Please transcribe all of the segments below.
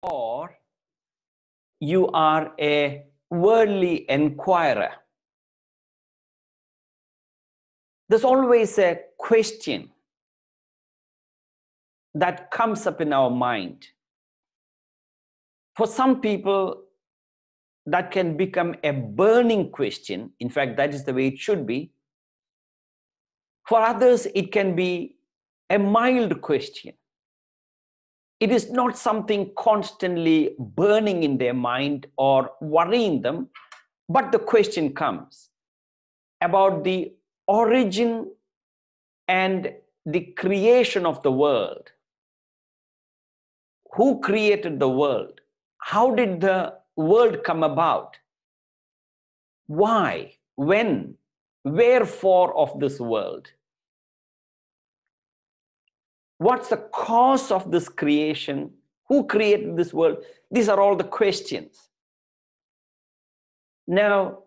or you are a worldly inquirer. There's always a question that comes up in our mind. For some people, that can become a burning question. In fact, that is the way it should be. For others, it can be a mild question. It is not something constantly burning in their mind or worrying them, but the question comes about the origin and the creation of the world. Who created the world? How did the world come about? Why? When? Wherefore of this world? What's the cause of this creation? Who created this world? These are all the questions. Now,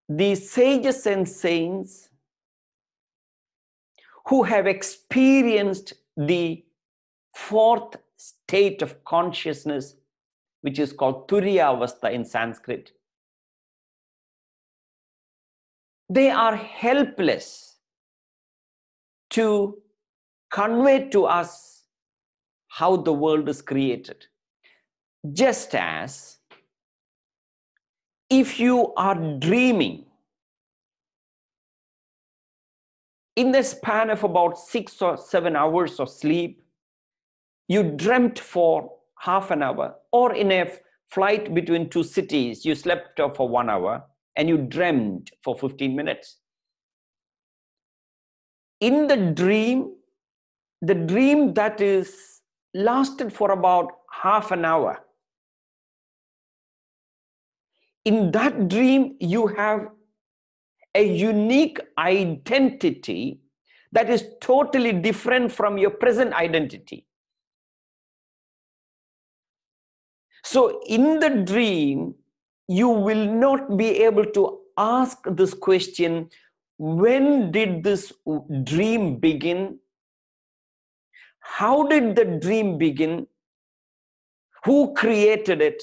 the sages and saints who have experienced the fourth state of consciousness, which is called Turiyavastha in Sanskrit, they are helpless to convey to us how the world is created. Just as if you are dreaming in the span of about 6 or 7 hours of sleep, you dreamt for half an hour, or in a flight between two cities, you slept for 1 hour and you dreamt for 15 minutes. In the dream that is lasted for about half an hour, in that dream, you have a unique identity that is totally different from your present identity. So in the dream, you will not be able to ask this question, when did this dream begin? How did the dream begin? Who created it?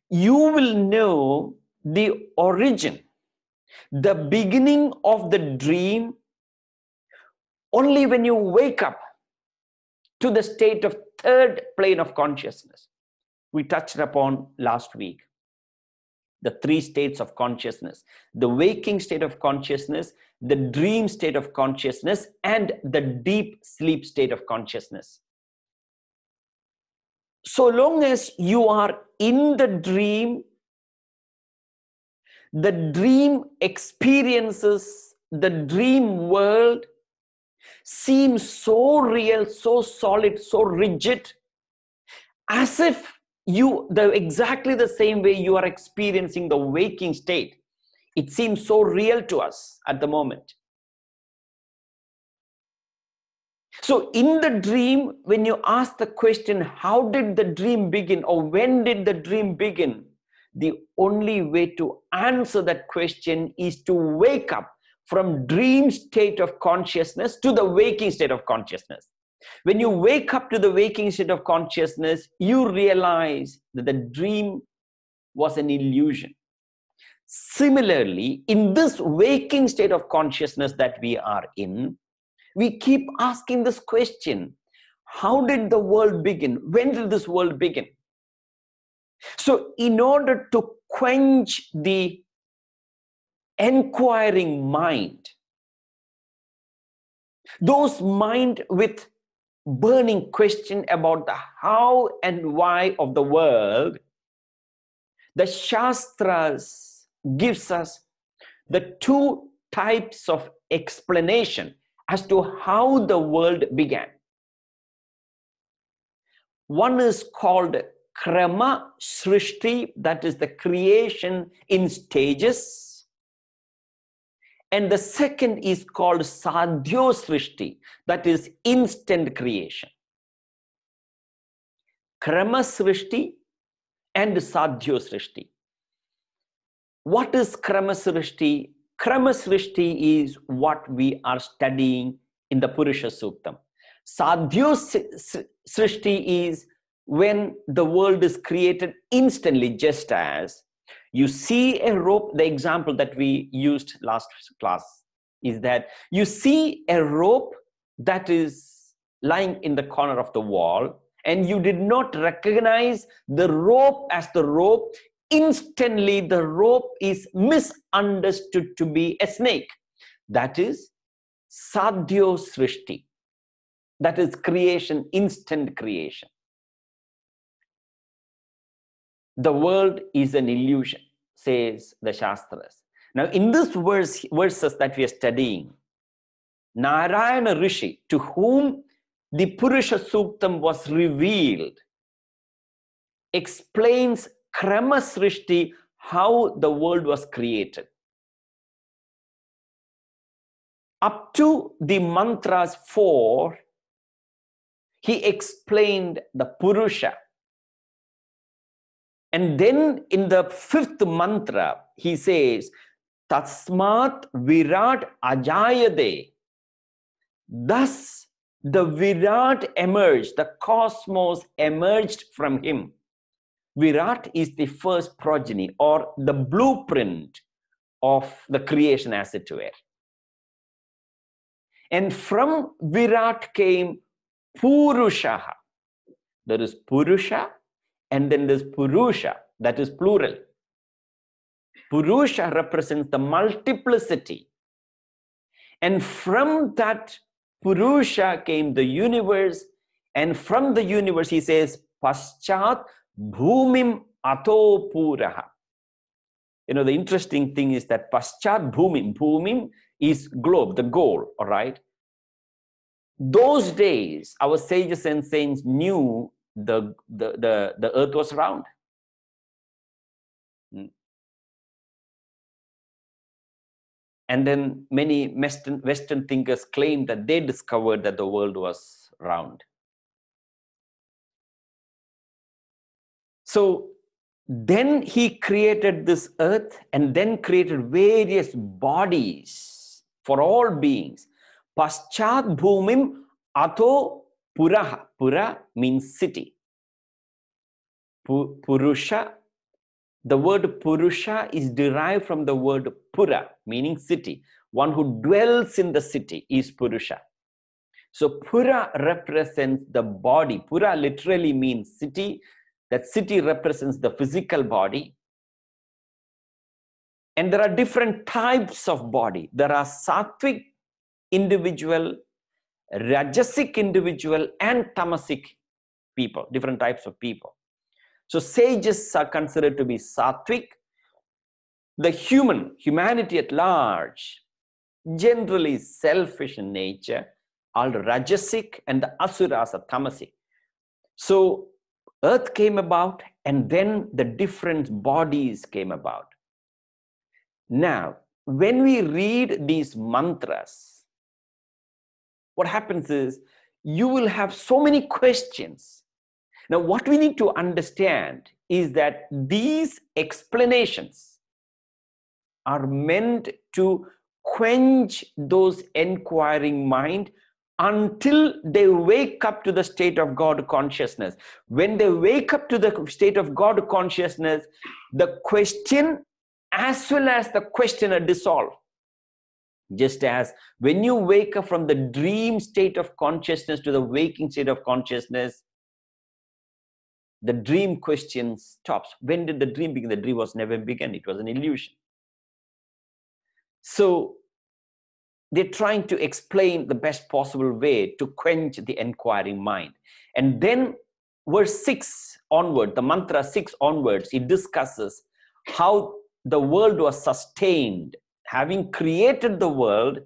You will know the origin, the beginning of the dream, only when you wake up to the state of third plane of consciousness. We touched upon last week the 3 states of consciousness: the waking state of consciousness, the dream state of consciousness, and the deep sleep state of consciousness. So long as you are in the dream experiences, the dream world seems so real, so solid, so rigid, as if exactly the same way you are experiencing the waking state. It seems so real to us at the moment. So in the dream, when you ask the question, how did the dream begin, or when did the dream begin? The only way to answer that question is to wake up from dream state of consciousness to the waking state of consciousness. When you wake up to the waking state of consciousness, you realize that the dream was an illusion. Similarly, in this waking state of consciousness that we are in, we keep asking this question, how did the world begin? When did this world begin? So in order to quench the inquiring mind, those mind with burning question about the how and why of the world, the Shastras gives us the 2 types of explanation as to how the world began. One is called Karamasrishti, that is the creation in stages. And the second is called Sadhyosrishti, that is instant creation. Karamasrishti and Sadhyosrishti. What is Karamasrishti? Karamasrishti is what we are studying in the PURUSA SUKTAM. Sacrificial is when the world is created instantly, just as you see a rope. The example that we used last class is that you see a rope that is lying in the corner of the wall, and you did not recognize the rope as the rope. Instantly, the rope is misunderstood to be a snake. That is Sacrificial. That is creation, instant creation. The world is an illusion, says the Shastras. Now, in this verses that we are studying, Narayana Rishi, to whom the PURUSA SUKTAM was revealed, explains Karamasrishti, how the world was created. Up to the mantras 4, he explained the Purusha. And then in the 5th mantra, he says, Tasmat Virat Ajayade. Thus, the Virat emerged, the cosmos emerged from him. Virat is the first progeny or the blueprint of the creation, as it were. And from Virat came Purusha. There is Purusha and then there's Purusha, that is plural. Purusha represents the multiplicity. And from that Purusha came the universe, and from the universe he says, Paschat Bhumim Ato Puraha. You know, the interesting thing is that Paschat Bhumim is globe, the goal, all right? Those days, our sages and saints knew the earth was round. And then many Western thinkers claimed that they discovered that the world was round. So then he created this earth and then created various bodies for all beings. Paschat Bhumim Ato Puraha. Pura means city. Purusha. The word Purusha is derived from the word Pura, meaning city. One who dwells in the city is Purusha. So Pura represents the body. Pura literally means city. That city represents the physical body. And there are different types of body. There are sattvic individual, rajasic individual, and tamasic people, different types of people. So sages are considered to be sattvic. The humanity at large, generally selfish in nature, are rajasic, and the asuras are tamasic. So earth came about, and then the different bodies came about. Now, when we read these mantras, what happens is you will have so many questions. Now, what we need to understand is that these explanations are meant to quench those inquiring mind until they wake up to the state of God consciousness. When they wake up to the state of God consciousness, the question as well as the questioner dissolve. Just as when you wake up from the dream state of consciousness to the waking state of consciousness, the dream question stops. When did the dream begin? The dream was never begun. It was an illusion. So they're trying to explain the best possible way to quench the inquiring mind. And then verse 6 onward, the mantra 6 onwards, it discusses how the world was sustained. Having created the world,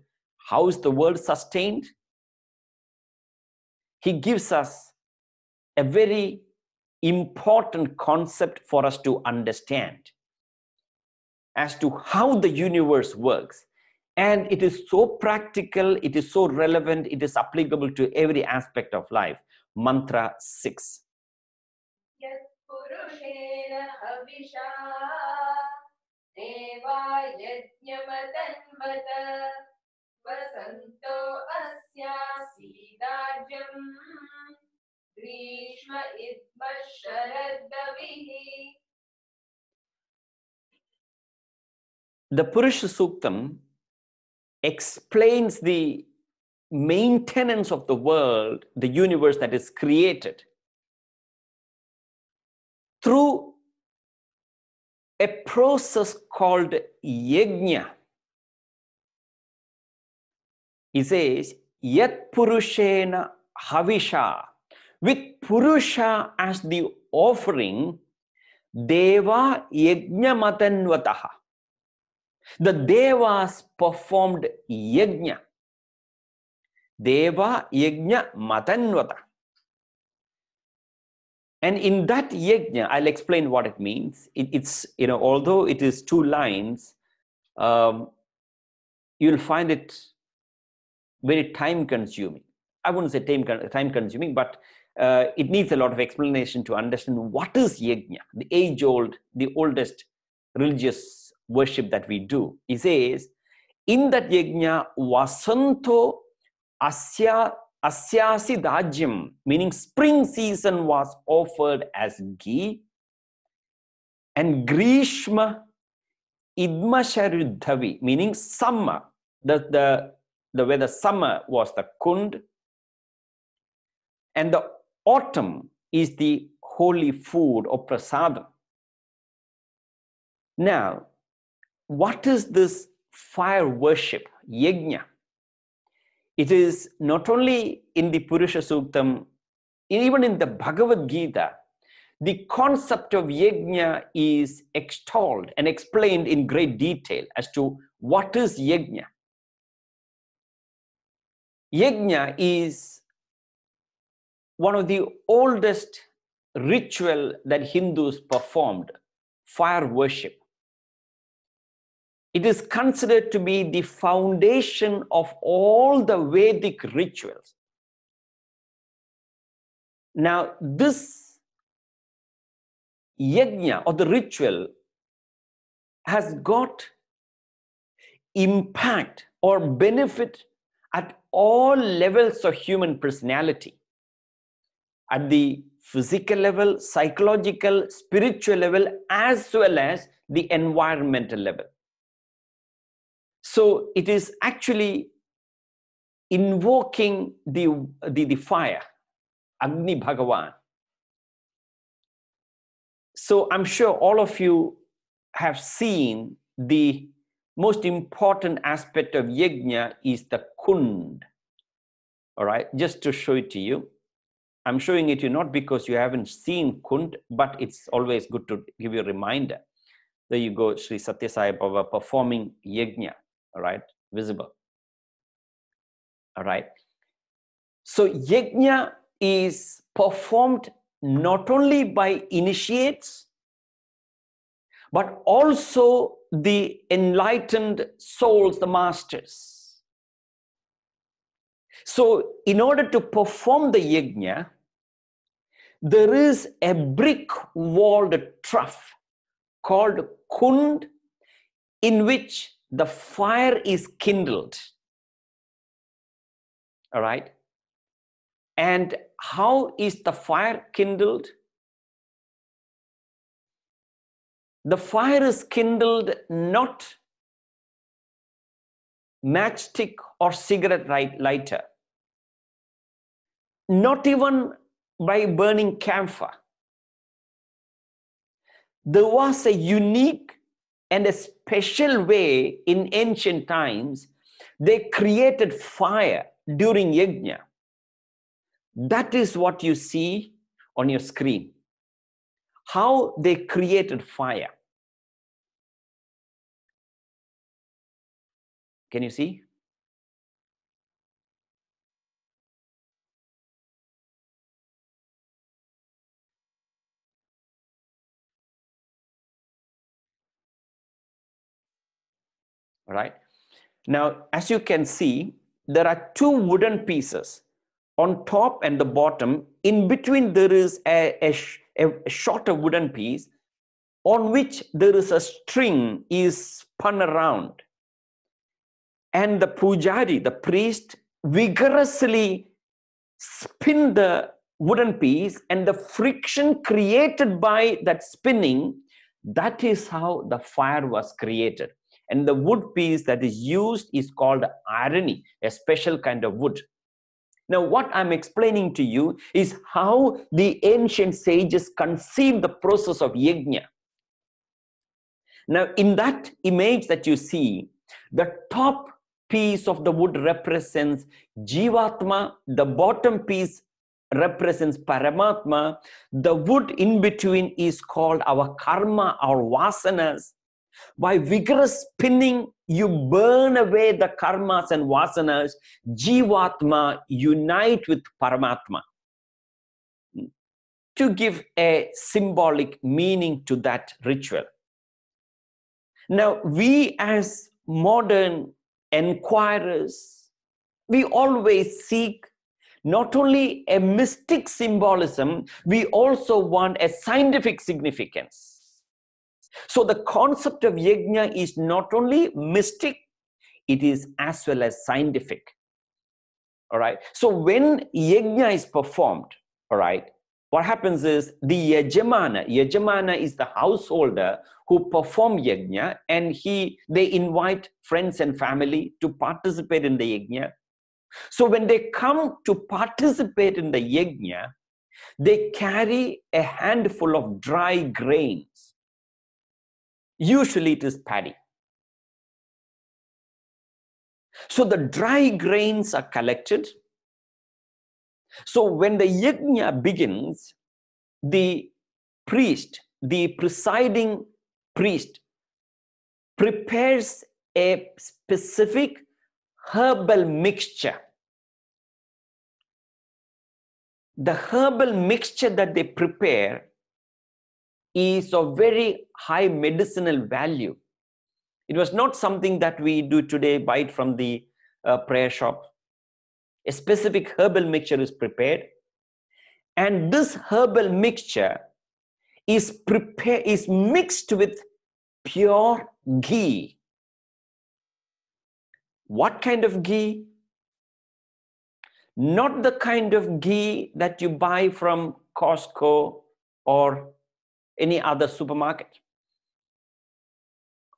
how is the world sustained? He gives us a very important concept for us to understand as to how the universe works. And it is so practical, it is so relevant, it is applicable to every aspect of life. Mantra 6. वसन्तो अस्यासीदाज्यम् ग्रीष्म इद्म शरदविः. The Purusha Suktam explains the maintenance of the world, the universe that is created, through a process called Yagna. He says, Yat Purushena Havisha. With Purusha as the offering, Deva Yagna Matanvataha. The Devas performed Yagna. Deva Yagna Matanvata. And in that Yagna, I'll explain what it means. It's, although it is 2 lines, you'll find it very time consuming. I wouldn't say time consuming, but it needs a lot of explanation to understand what is Yagna, the age-old, the oldest religious worship that we do. He says, in that Yagna, Vasanto Asyasi Dajyam, meaning spring season was offered as ghee, and Grishma Idmasharuddhavi, meaning summer, the where the summer was the kund, and the autumn is the holy food or prasadam. Now, what is this fire worship, Yagna? It is not only in the Purusha Suktam, even in the Bhagavad Gita, the concept of Yagna is extolled and explained in great detail as to what is Yagna. Yagna is one of the oldest ritual that Hindus performed, fire worship. It is considered to be the foundation of all the Vedic rituals. Now, this Yagna or the ritual has got impact or benefit at all levels of human personality. At the physical level, psychological, spiritual level, as well as the environmental level. So it is actually invoking the fire, Agni Bhagavan. So I'm sure all of you have seen the most important aspect of Yagna is the kund. All right, just to show it to you. I'm showing it to you not because you haven't seen kund, but it's always good to give you a reminder. There you go, Sri Satya Sai Baba performing Yagna, all right, visible. All right. So Yagna is performed not only by initiates, but also the enlightened souls, the masters. So in order to perform the Yagna, there is a brick-walled trough called kund, in which the fire is kindled. All right. And how is the fire kindled? The fire is kindled not matchstick or cigarette lighter, not even by burning camphor. There was a unique and a special way in ancient times they created fire during Yagna. That is what you see on your screen. How they created fire. Can you see? All right. Now, as you can see, there are 2 wooden pieces on top and the bottom. In between, there is a shorter wooden piece on which there is a string is spun around. And the pujari, the priest, vigorously spin the wooden piece, and the friction created by that spinning, that is how the fire was created. And the wood piece that is used is called irony, a special kind of wood. Now, what I'm explaining to you is how the ancient sages conceived the process of yajna. Now, in that image that you see, the top piece of the wood represents Jivatma, the bottom piece represents Paramatma, the wood in between is called our karma, our vasanas. By vigorous spinning, you burn away the karmas and vasanas. Jivatma unite with Paramatma. To give a symbolic meaning to that ritual. Now, we as modern enquirers, we always seek not only a mystic symbolism, we also want a scientific significance. So the concept of yajna is not only mystic, it is as well as scientific. All right. So when yajna is performed, all right, what happens is the yajamana is the householder who perform yajna, and they invite friends and family to participate in the yajna. So when they come to participate in the yajna, they carry a handful of dry grains. Usually it is paddy. So the dry grains are collected. So when the yajna begins, the priest, the presiding priest, prepares a specific herbal mixture. The herbal mixture that they prepare is of very high medicinal value. It was not something that we do today, buy it from the prayer shop. A specific herbal mixture is prepared, and this herbal mixture is mixed with pure ghee. What kind of ghee? Not the kind of ghee that you buy from Costco or any other supermarket.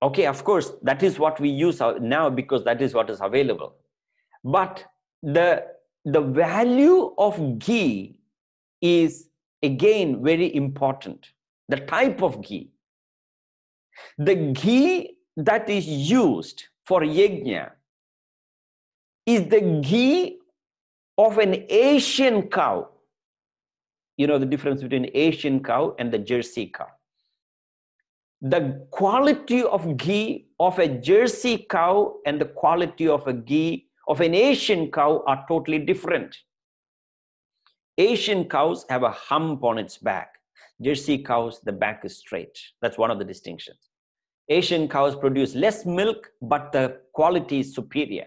Okay, of course, that is what we use now because that is what is available. But the value of ghee is again very important. The type of ghee. The ghee that is used for yajna is the ghee of an Asian cow. You know the difference between Asian cow and the Jersey cow. The quality of ghee of a Jersey cow and the quality of a ghee of an Asian cow are totally different. Asian cows have a hump on its back. Jersey cows, the back is straight. That's one of the distinctions. Asian cows produce less milk, but the quality is superior.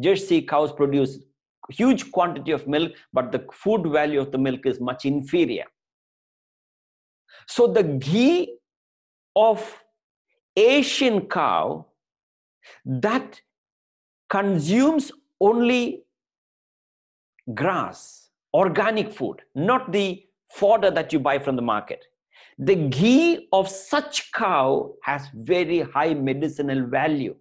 Jersey cows produce huge quantity of milk, but the food value of the milk is much inferior. So the ghee of Asian cow that consumes only grass, organic food, not the fodder that you buy from the market. The ghee of such cow has very high medicinal value.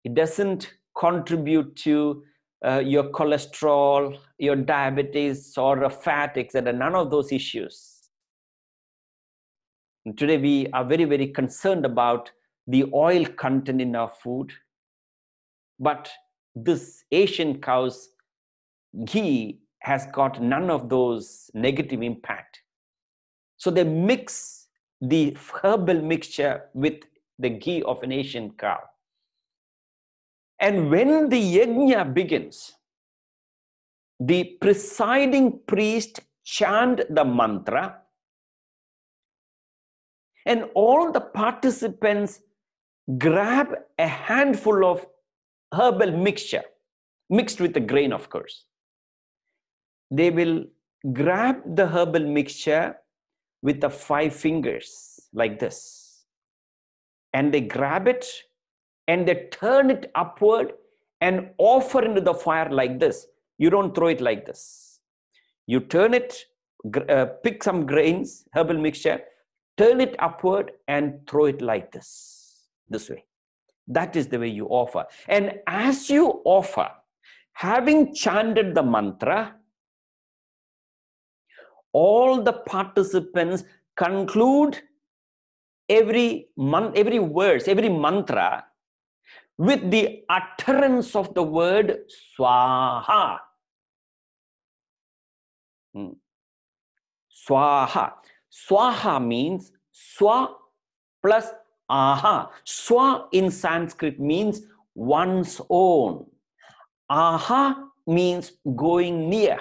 It doesn't contribute to your cholesterol, your diabetes, or fat, etc. None of those issues. And today we are very, very concerned about the oil content in our food. But this Asian cow's ghee has got none of those negative impact. So they mix the herbal mixture with the ghee of an Asian cow. And when the yajna begins, the presiding priest chant the mantra, and all the participants grab a handful of herbal mixture, mixed with the grain, of course. They will grab the herbal mixture with the 5 fingers like this, and they grab it and they turn it upward and offer into the fire like this. You don't throw it like this. You turn it, pick some grains, herbal mixture, turn it upward and throw it like this way. That is the way you offer. And as you offer, having chanted the mantra, all the participants conclude every verse, every mantra with the utterance of the word swaha. Swaha. Swaha means swa plus aha. Swa in Sanskrit means one's own. Aha means going near.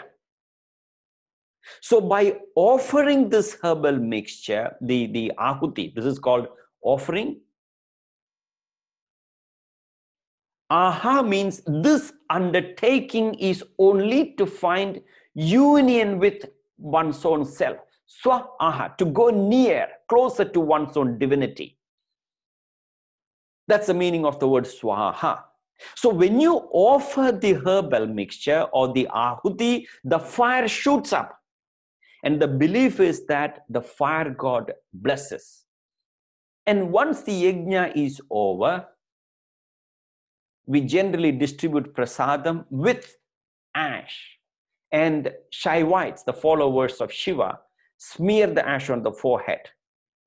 So by offering this herbal mixture, the ahuti, this is called offering. Aha means this undertaking is only to find union with one's own self. Swa aha, to go near, closer to one's own divinity. That's the meaning of the word swaha. So when you offer the herbal mixture or the ahuti, the fire shoots up. And the belief is that the fire god blesses. And once the yajna is over, we generally distribute prasadam with ash. And Shaivites, the followers of Shiva, smear the ash on the forehead,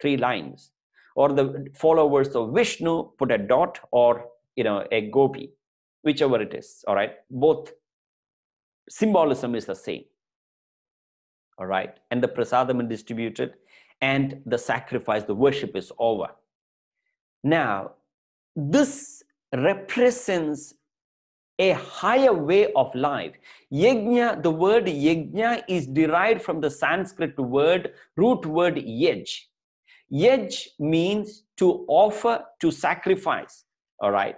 3 lines. Or the followers of Vishnu put a dot or a gopi, whichever it is. All right, both symbolism is the same. All right, and the prasadam is distributed, and the sacrifice, the worship is over. Now, this represents a higher way of life. Yajna, the word yajna is derived from the Sanskrit root word yaj. Yaj means to offer, to sacrifice. All right.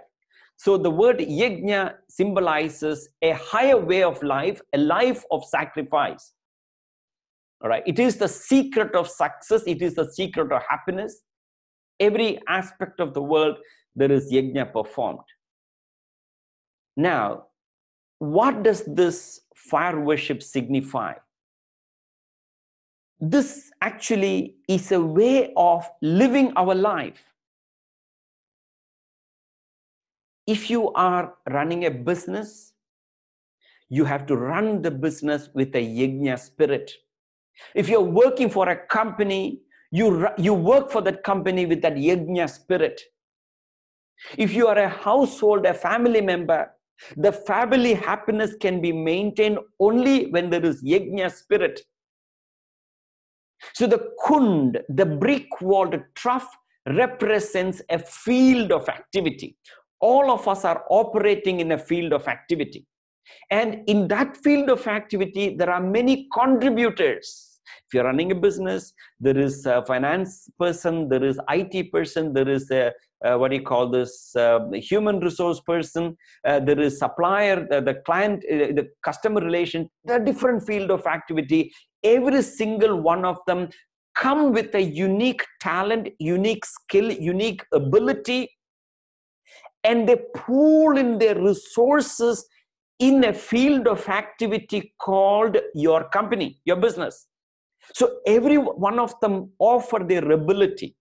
So the word yajna symbolizes a higher way of life, a life of sacrifice. All right. It is the secret of success. It is the secret of happiness. Every aspect of the world, there is yajna performed. Now, what does this fire worship signify? This actually is a way of living our life. If you are running a business, you have to run the business with a yajna spirit. If you're working for a company, you work for that company with that yajna spirit. If you are a household, a family member, the family happiness can be maintained only when there is yajna spirit. So the kund, the brick walled trough, represents a field of activity. All of us are operating in a field of activity. And in that field of activity, there are many contributors. If you're running a business, there is a finance person, there is IT person, there is a human resource person, there is supplier, the client, the customer relation, the different field of activity. Every single one of them come with a unique talent, unique skill, unique ability, and they pool in their resources in a field of activity called your company, your business. So every one of them offer their ability.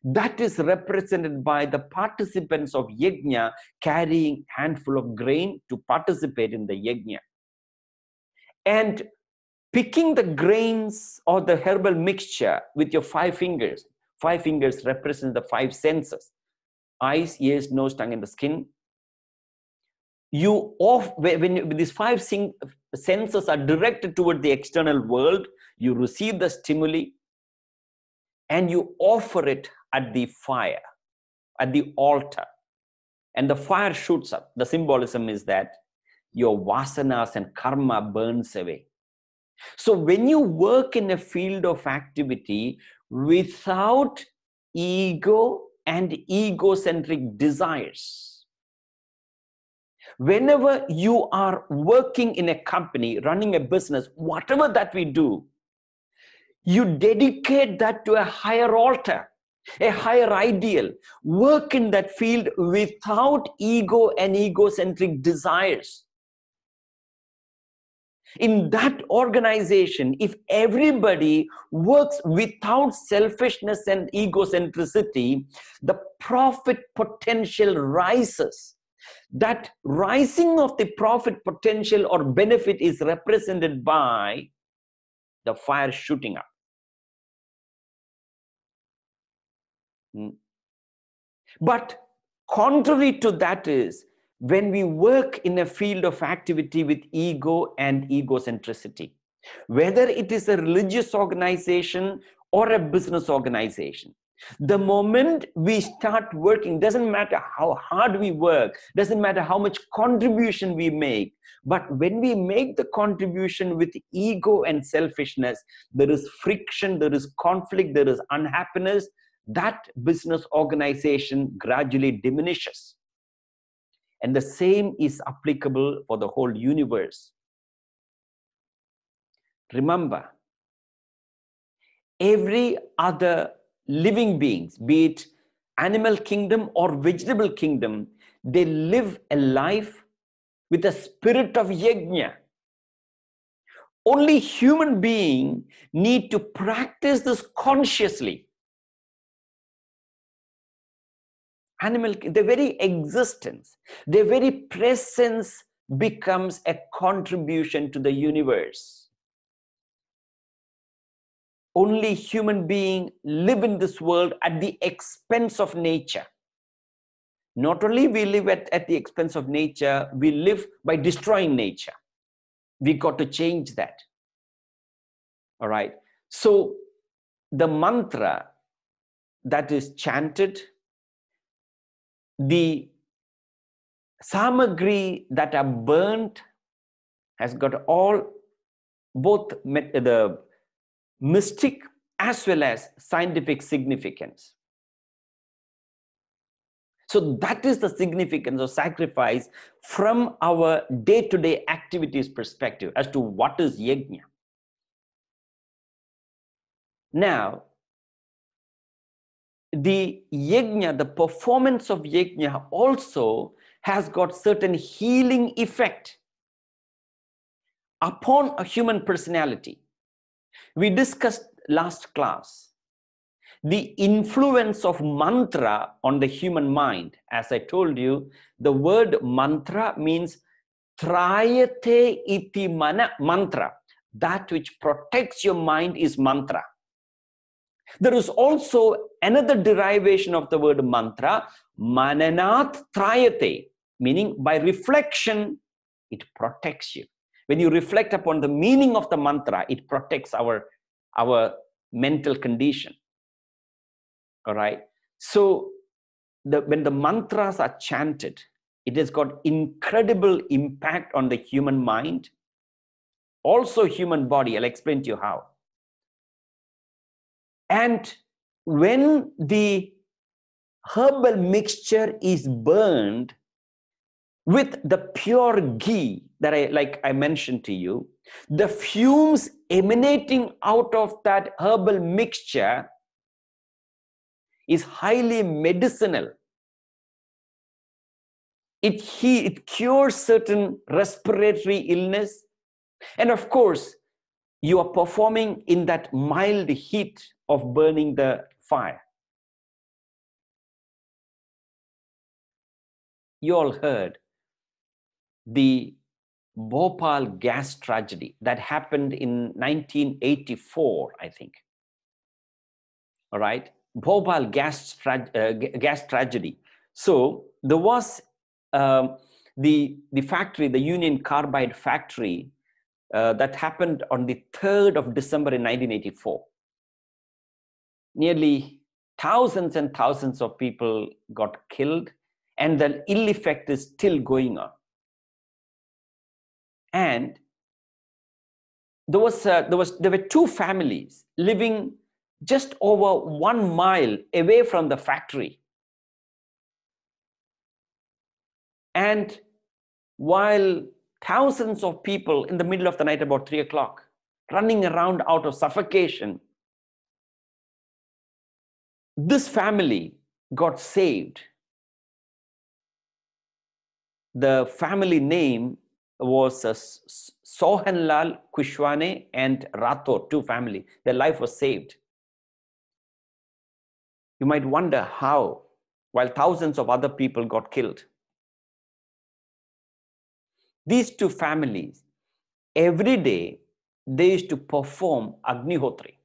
That is represented by the participants of yajna carrying handful of grain to participate in the yajna. And picking the grains or the herbal mixture with your 5 fingers. 5 fingers represent the 5 senses. Eyes, ears, nose, tongue, and the skin. When these 5 senses are directed toward the external world, you receive the stimuli and you offer it at the fire, at the altar. And the fire shoots up. The symbolism is that your vasanas and karma burns away. So when you work in a field of activity without ego and egocentric desires, whenever you are working in a company, running a business, whatever that we do, you dedicate that to a higher altar. a higher ideal, work in that field without ego and egocentric desires. In that organization, if everybody works without selfishness and egocentricity, the profit potential rises. That rising of the profit potential or benefit is represented by the fire shooting up. But contrary to that is when we work in a field of activity with ego and egocentricity, whether it is a religious organization or a business organization, the moment we start working, doesn't matter how hard we work, doesn't matter how much contribution we make, but when we make the contribution with ego and selfishness, there is friction, there is conflict, there is unhappiness. That business organization gradually diminishes. And the same is applicable for the whole universe. Remember, every other living beings, be it animal kingdom or vegetable kingdom, they live a life with a spirit of yagna. Only human beings need to practice this consciously. Animal, their very existence, their very presence becomes a contribution to the universe. Only human beings live in this world at the expense of nature. Not only we live at the expense of nature, we live by destroying nature. We got to change that. All right. So the mantra that is chanted, the samagri that are burnt has got all, both the mystic as well as scientific significance. So that is the significance of sacrifice from our day-to-day activities perspective as to what is yagna. Now, the yagna, the performance of yagna also has got certain healing effect upon a human personality. We discussed last class the influence of mantra on the human mind. As I told you, the word mantra means trayate iti mana mantra. That which protects your mind is mantra. There is also another derivation of the word mantra, mananat trayate, meaning by reflection, it protects you. When you reflect upon the meaning of the mantra, it protects our mental condition. All right. So when the mantras are chanted, it has got incredible impact on the human mind, also human body. I'll explain to you how. And when the herbal mixture is burned with the pure ghee that I mentioned to you, the fumes emanating out of that herbal mixture is highly medicinal. It cures certain respiratory illness. And of course, you are performing in that mild heat of burning the fire. You all heard the Bhopal Gas Tragedy that happened in 1984, I think. All right. Bhopal Gas Tragedy. So there was the factory, the Union Carbide factory, that happened on the 3rd of December in 1984. Nearly thousands and thousands of people got killed, and the ill effect is still going on. And there were two families living just over 1 mile away from the factory. And while thousands of people in the middle of the night, about 3 o'clock, running around out of suffocation, this family got saved. The family name was Sohanlal Kushwane and Rathore, two family. Their life was saved. You might wonder how, while thousands of other people got killed. These two families, every day, they used to perform Agnihotri,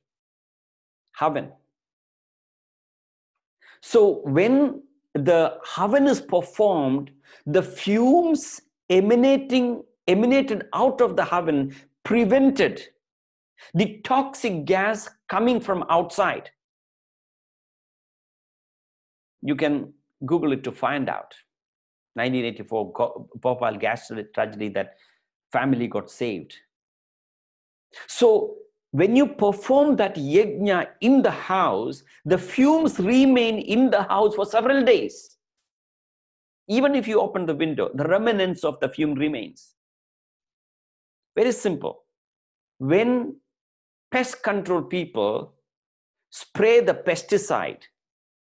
Havan. So when the Havan is performed, the fumes emanated out of the Havan prevented the toxic gas coming from outside. You can Google it to find out. 1984 Bhopal Gas Tragedy, that family got saved. So when you perform that yagna in the house, the fumes remain in the house for several days. Even if you open the window, the remnants of the fume remains. Very simple. When pest control people spray the pesticide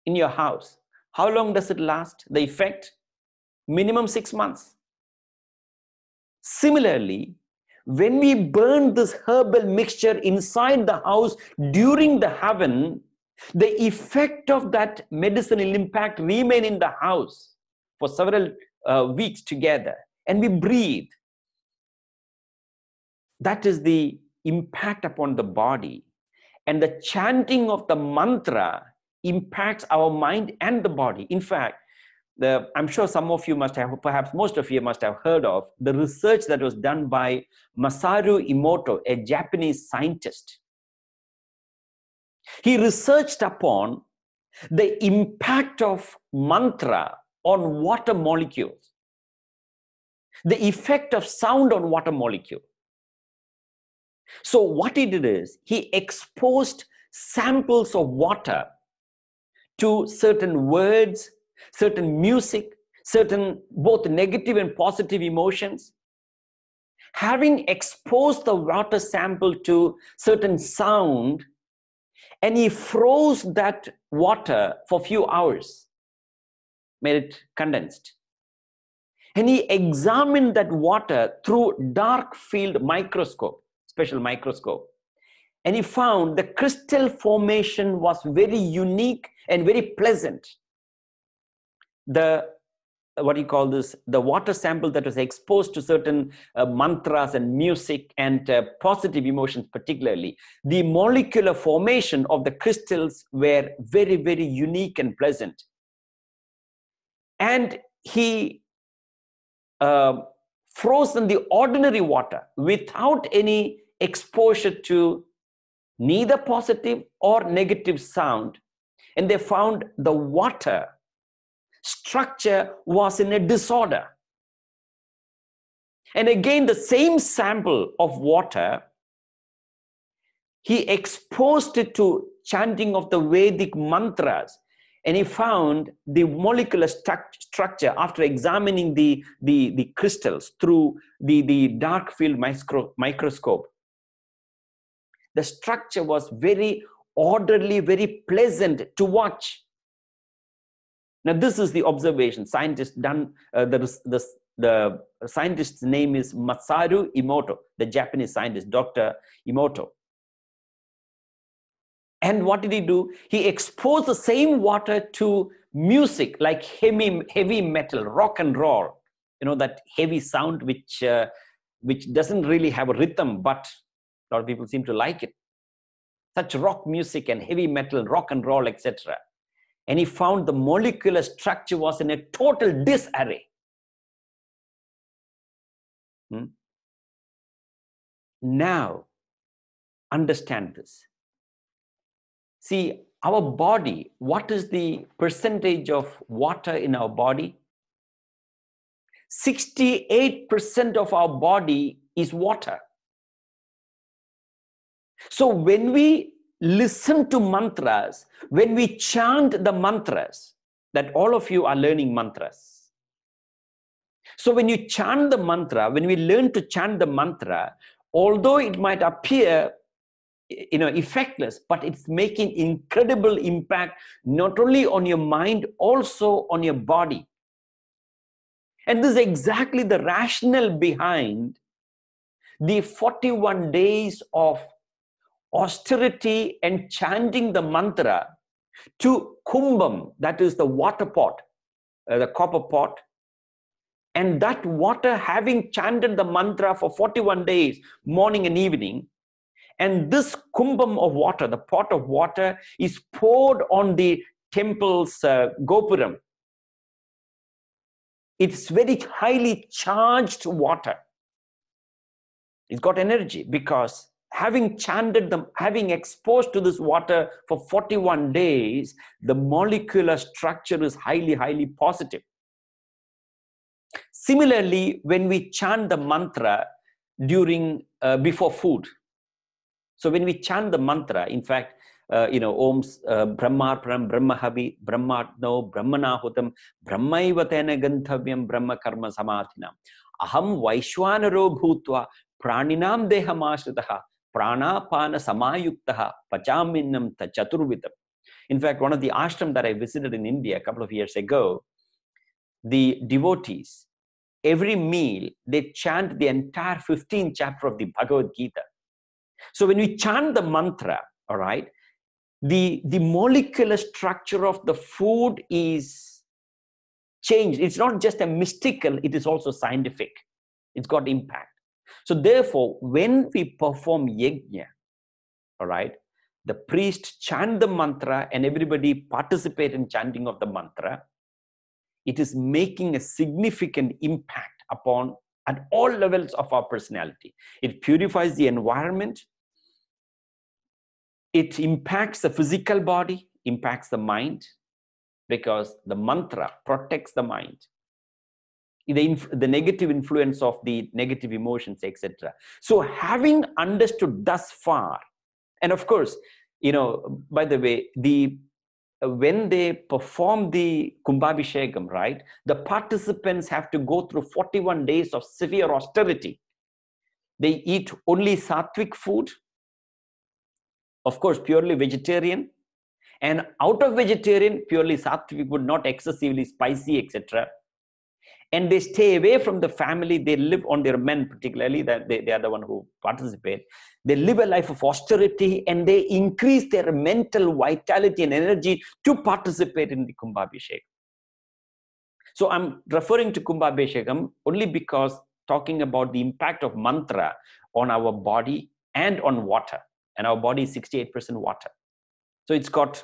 in your house, how long does it last? The effect? Minimum 6 months. Similarly, when we burn this herbal mixture inside the house during the Havan, the effect of that medicinal impact remain in the house for several weeks together, and we breathe. That is the impact upon the body. And the chanting of the mantra impacts our mind and the body. In fact, I'm sure some of you must have, perhaps most of you must have heard of the research that was done by Masaru Emoto, a Japanese scientist. He researched upon the impact of mantra on water molecules, the effect of sound on water molecule. So what he did is, he exposed samples of water to certain words, certain music, certain both negative and positive emotions. Having exposed the water sample to certain sound, and he froze that water for a few hours, made it condensed. And he examined that water through dark field microscope, special microscope. And he found the crystal formation was very unique and very pleasant. The water sample that was exposed to certain mantras and music and positive emotions particularly, the molecular formation of the crystals were very, very unique and pleasant. And he frozen the ordinary water without any exposure to neither positive or negative sound, and they found the water structure was in a disorder. And again, the same sample of water, he exposed it to chanting of the Vedic mantras, and he found the molecular structure after examining the crystals through the dark field microscope. The structure was very orderly, very pleasant to watch. Now, this is the observation. Scientist done. The scientist's name is Masaru Emoto, the Japanese scientist, Dr. Emoto. And what did he do? He exposed the same water to music like heavy metal, rock and roll. You know, that heavy sound which doesn't really have a rhythm, but a lot of people seem to like it. Such rock music and heavy metal, rock and roll, etc. And he found the molecular structure was in a total disarray. Now, understand this. See, our body, what is the percentage of water in our body? 68% of our body is water. So when we listen to mantras, when we chant the mantras, that all of you are learning mantras. So when you chant the mantra, when we learn to chant the mantra, although it might appear effectless, but it's making incredible impact not only on your mind, also on your body. And this is exactly the rationale behind the 41 days of austerity and chanting the mantra to kumbam, that is the water pot, the copper pot. And that water, having chanted the mantra for 41 days, morning and evening, and this kumbam of water, the pot of water, is poured on the temple's gopuram. It's very highly charged water. It's got energy because having chanted them, having exposed to this water for 41 days, the molecular structure is highly, highly positive. Similarly, when we chant the mantra during, before food. So when we chant the mantra, in fact, Om's Brahmarpram, Brahmahavi, Brahmatno, Brahmanahutam, Brahmaivatena Ganthavyam, Brahma Karma Samadhinam. Aham Vaishwanaro Bhutva, Praninam Dehamashritaha, Pranapana Samayuktaha, Pachaminam Tachaturvitam. In fact, one of the ashram that I visited in India a couple of years ago, the devotees, every meal, they chant the entire 15th chapter of the Bhagavad Gita. So when we chant the mantra, all right, the molecular structure of the food is changed. It's not just a mystical, it is also scientific. It's got impact. So therefore, when we perform yajna, all right, the priest chant the mantra and everybody participate in chanting of the mantra, it is making a significant impact upon at all levels of our personality. It purifies the environment. It impacts the physical body, impacts the mind, because the mantra protects the mind. The negative influence of the negative emotions, etc. So having understood thus far, and of course, by the way, when they perform the Kumbhabhishekam, right, the participants have to go through 41 days of severe austerity. They eat only sattvic food, of course, purely vegetarian, and out of vegetarian, purely sattvic food, not excessively spicy, etc. And they stay away from the family. They live on their men, particularly, that they are the one who participate. They live a life of austerity and they increase their mental vitality and energy to participate in the Kumbhabhishekam. So I'm referring to Kumbhabhishekam only because talking about the impact of mantra on our body and on water. And our body is 68% water. So it's got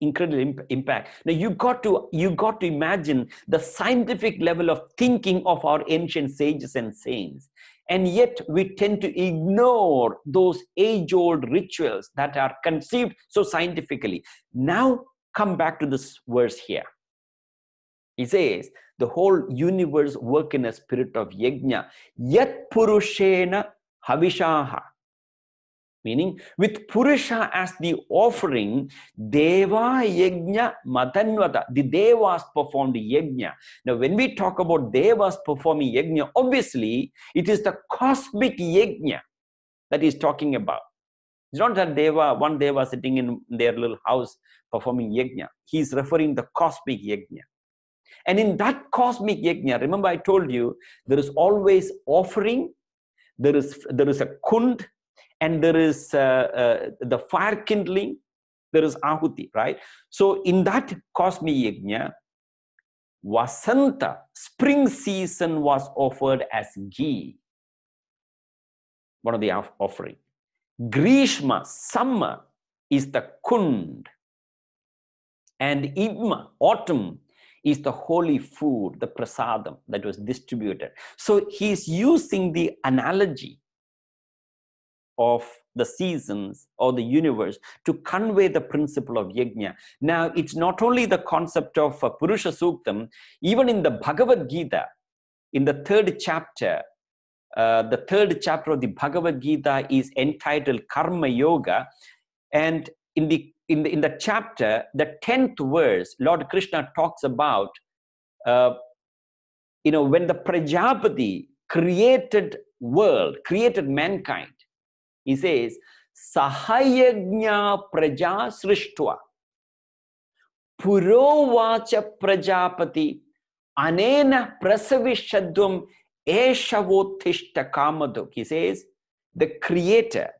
incredible impact. Now you got to imagine the scientific level of thinking of our ancient sages and saints. And yet we tend to ignore those age-old rituals that are conceived so scientifically. Now come back to this verse here. He says, the whole universe works in a spirit of yajna. Yat purushena havishaha. Meaning, with Purusha as the offering, Deva Yajna Matanvata, the Devas performed Yajna. Now, when we talk about Devas performing Yajna, obviously, it is the cosmic Yajna that he's talking about. It's not that one Deva sitting in their little house performing Yajna. He's referring to the cosmic Yajna. And in that cosmic Yajna, remember I told you, there is always offering, there is a kund, and there is the fire kindling, there is ahuti, right? So in that cosmic yajna, Vasanta, spring season, was offered as ghee, one of the offering. Grishma, summer, is the kund. And Idma, autumn, is the holy food, the prasadam that was distributed. So he's using the analogy of the seasons or the universe to convey the principle of yajna. Now, it's not only the concept of Purusha Suktam, even in the Bhagavad Gita, in the third chapter of the Bhagavad Gita is entitled Karma Yoga. And in the chapter, the 10th verse, Lord Krishna talks about, when the Prajapati created mankind, he says, Sahayagna praja srishtva purovacha prajapati anena prasavishadvam eshavotishta kamaduk. He says, the creator,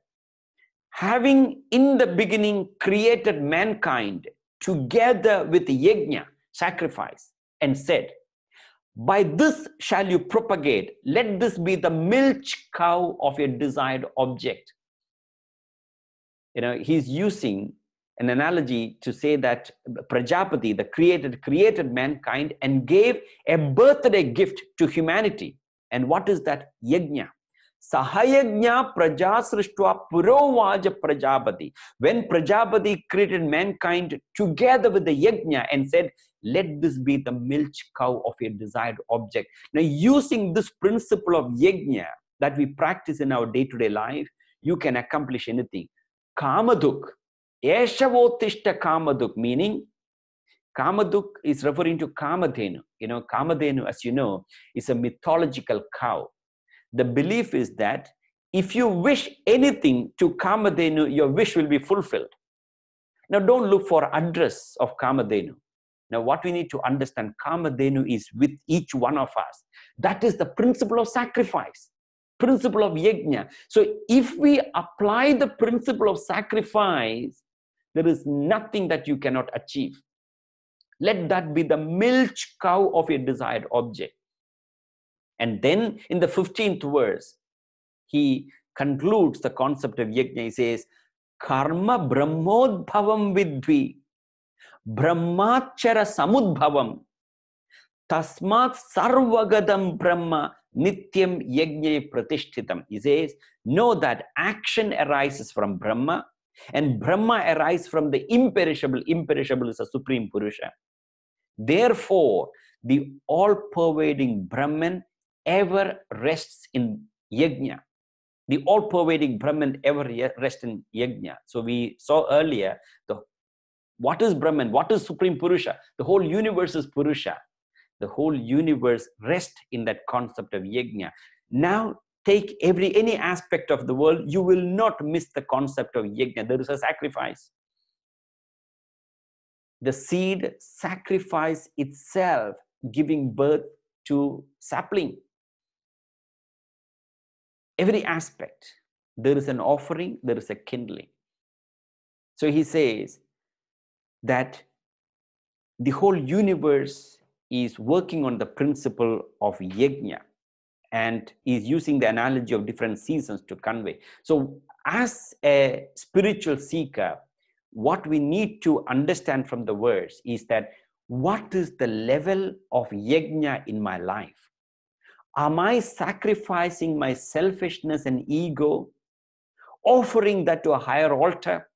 having in the beginning created mankind together with yagna, sacrifice, and said, by this shall you propagate, let this be the milch cow of your desired object. He's using an analogy to say that Prajapati, the created mankind and gave a birthday gift to humanity. And what is that? Yagna. Sahayagna prajasrishtva purovaja prajapati. When Prajapati created mankind together with the yagna and said, let this be the milch cow of your desired object. Now, using this principle of yagna that we practice in our day-to-day life, you can accomplish anything. Kamaduk, Eshavotishta Kamaduk, meaning Kamaduk is referring to Kamadhenu. Kamadhenu, as you know, is a mythological cow. The belief is that if you wish anything to Kamadhenu, your wish will be fulfilled. Now, don't look for address of Kamadhenu. Now, what we need to understand, Kamadhenu is with each one of us. That is the principle of sacrifice, principle of yagna. So, if we apply the principle of sacrifice, there is nothing that you cannot achieve. Let that be the milch cow of your desired object. And then in the 15th verse, he concludes the concept of yagna. He says, Karma brahmodbhavam vidvi, brahmachara samudbhavam, tasmat sarvagadam brahma nityam yagna pratishtitam. He says, know that action arises from Brahma, and Brahma arises from the imperishable. Imperishable is a supreme Purusha. Therefore, the all-pervading Brahman ever rests in yagna. The all-pervading Brahman ever rests in yagna. So we saw earlier, what is Brahman? What is Supreme Purusha? The whole universe is Purusha. The whole universe rests in that concept of yagna. Now, take any aspect of the world, you will not miss the concept of yagna. There is a sacrifice. The seed sacrifice itself, giving birth to sapling. Every aspect, there is an offering, there is a kindling. So he says that the whole universe is working on the principle of yagna, and is using the analogy of different seasons to convey. So as a spiritual seeker, what we need to understand from the verse is that what is the level of yagna in my life? Am I sacrificing my selfishness and ego, offering that to a higher altar?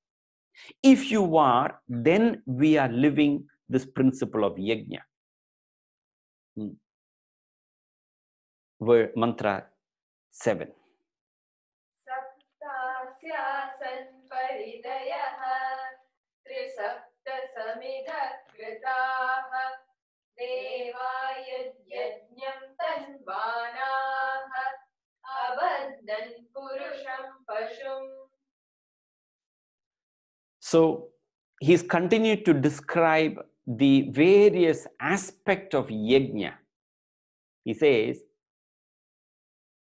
If you are, then we are living this principle of yagna. Mantra 7. Saptasyasan paridayaha trisapta samidha kritaha devaya yajñam tanvanaha abaddan purusham pashum. So he's continued to describe the various aspects of yagna. He says,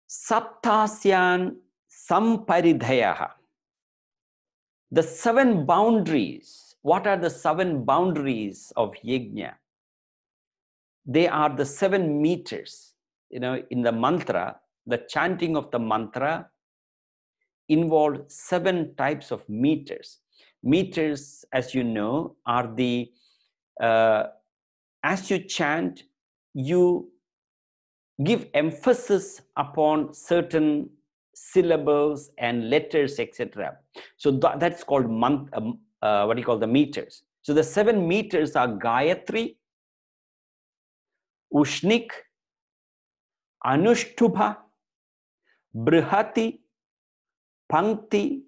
Saptasyan samparidhayaha. The 7 boundaries. What are the 7 boundaries of yagna? They are the 7 meters. In the mantra, the chanting of the mantra involves 7 types of meters. Meters, as you know, are the, as you chant, you give emphasis upon certain syllables and letters, etc. So that's called the meters. So the 7 meters are Gayatri, Ushnik, Anuštubha, Brihati, Pankti,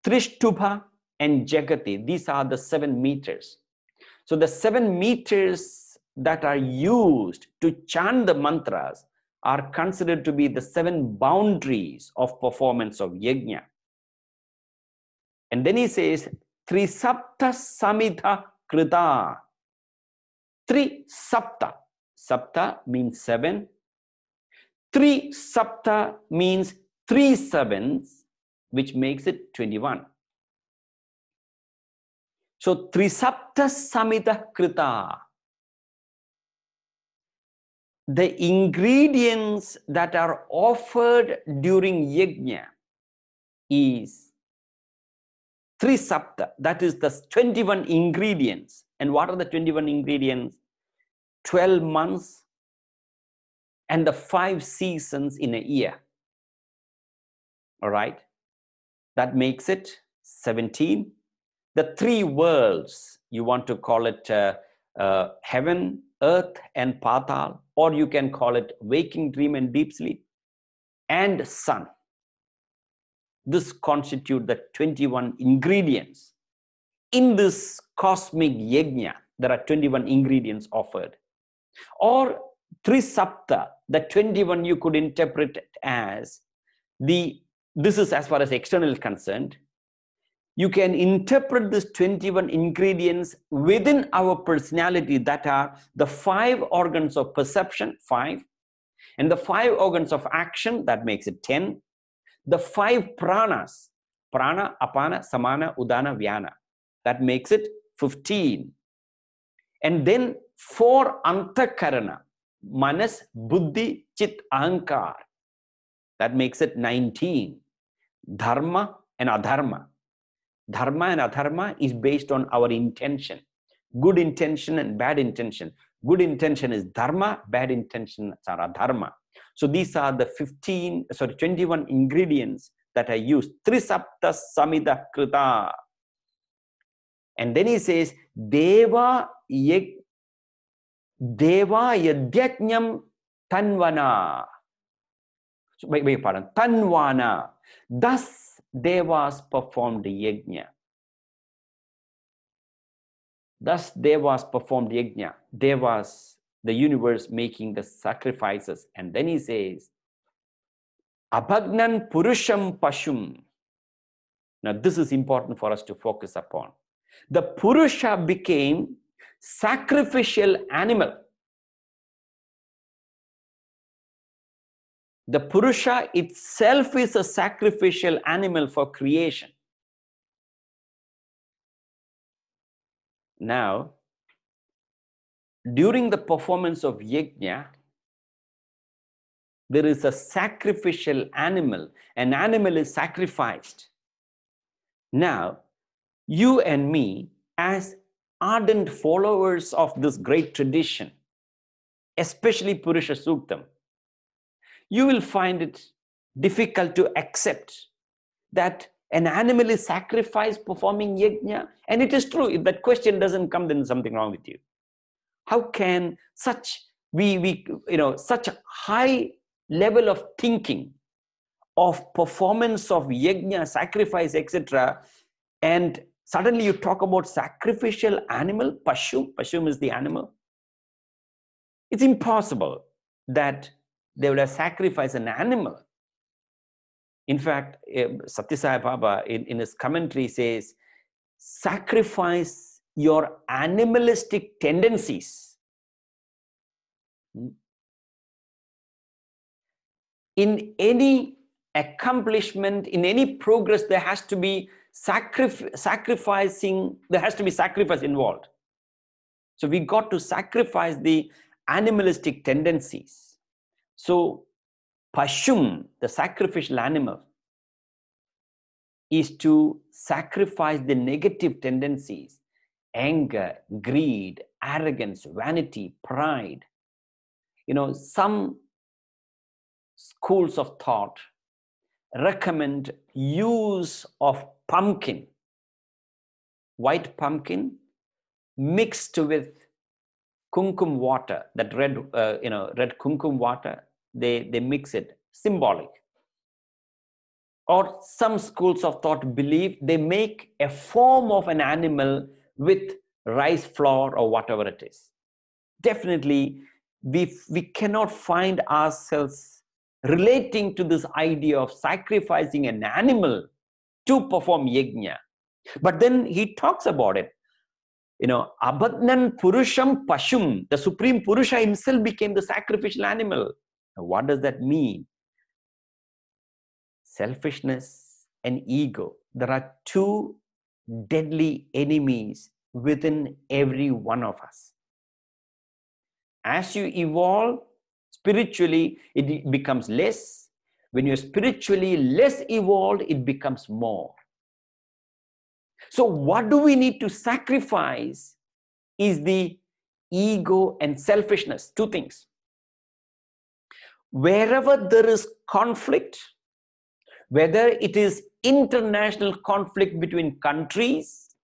Trishtubha, and Jagati. These are the 7 meters. So the 7 meters that are used to chant the mantras are considered to be the 7 boundaries of performance of yagna. And then he says, Trisapta Samita Krita. Three Sapta. Sapta means 7. 3 Sapta means 3 sevens, which makes it 21. So Trisapta Samita Krita. The ingredients that are offered during Yagna is 3 Sapta. That is the 21 ingredients. And what are the 21 ingredients? 12 months and the 5 seasons in a year. All right. That makes it 17. The 3 worlds, you want to call it heaven, earth, and patal, or you can call it waking, dream, and deep sleep, and sun. This constitute the 21 ingredients. In this cosmic yajna, there are 21 ingredients offered. Or Trisapta, the 21 you could interpret it as this is as far as external is concerned. You can interpret these 21 ingredients within our personality, that are the 5 organs of perception, 5, and the 5 organs of action, that makes it 10, the 5 pranas, prana, apana, samana, udana, vyana, that makes it 15, and then 4 antakarana, manas, buddhi, chit, ahankar, that makes it 19, dharma and adharma. Dharma and adharma is based on our intention. Good intention and bad intention. Good intention is dharma, bad intention are adharma. So these are the 21 ingredients that are used. Trisapta Samita Krita. And then he says, Deva Yadyajnam Tanvana. So, beg your pardon, Tanvana. Thus Devas performed the yajna. Thus Devas performed yajna. Devas, the universe, making the sacrifices. And then he says, Abhagnan Purusham Pashum. Now this is important for us to focus upon. The Purusha became sacrificial animal. The Purusha itself is a sacrificial animal for creation. Now, during the performance of Yagna, there is a sacrificial animal. An animal is sacrificed. Now, you and me, as ardent followers of this great tradition, especially Purusha Suktam, you will find it difficult to accept that an animal is sacrificed performing yajna. And it is true. If that question doesn't come, then something wrong with you. How can such such a high level of thinking of performance of yajna, sacrifice, etc., and suddenly you talk about sacrificial animal, Pashum is the animal. It's impossible that they would have sacrificed an animal. In fact, Satya Sai Baba in his commentary says, sacrifice your animalistic tendencies. In any accomplishment, in any progress, there has to be sacrifice involved. So we got to sacrifice the animalistic tendencies. So Pashum, the sacrificial animal, is to sacrifice the negative tendencies, anger, greed, arrogance, vanity, pride. Some schools of thought recommend use of pumpkin, white pumpkin mixed with kumkum water, that red kumkum water, they mix it, symbolic. Or some schools of thought believe they make a form of an animal with rice flour or whatever it is. Definitely, we cannot find ourselves relating to this idea of sacrificing an animal to perform yajna. But then he talks about it. Abadnan Purusham Pashum, the Supreme Purusha himself became the sacrificial animal. Now, what does that mean? Selfishness and ego. There are two deadly enemies within every one of us. As you evolve spiritually, it becomes less. When you're spiritually less evolved, it becomes more. So what do we need to sacrifice is the ego and selfishness. Two things. Wherever there is conflict, whether it is international conflict between countries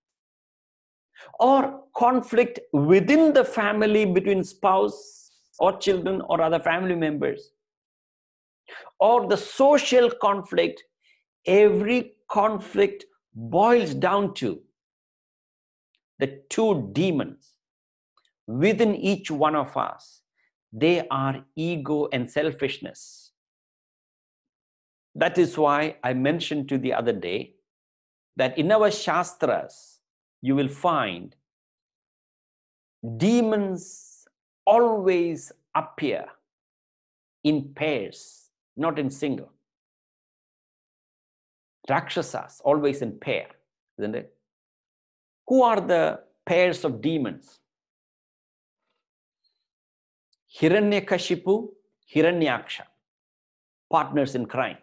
or conflict within the family between spouse or children or other family members, or the social conflict, every conflict boils down to the two demons within each one of us. They are ego and selfishness. That is why I mentioned to the other day that in our Shastras, you will find demons always appear in pairs, not in single. Rakshasas always in pair, isn't it? Who are the pairs of demons? Hiranyakashipu, Hiranyaksha, partners in crime.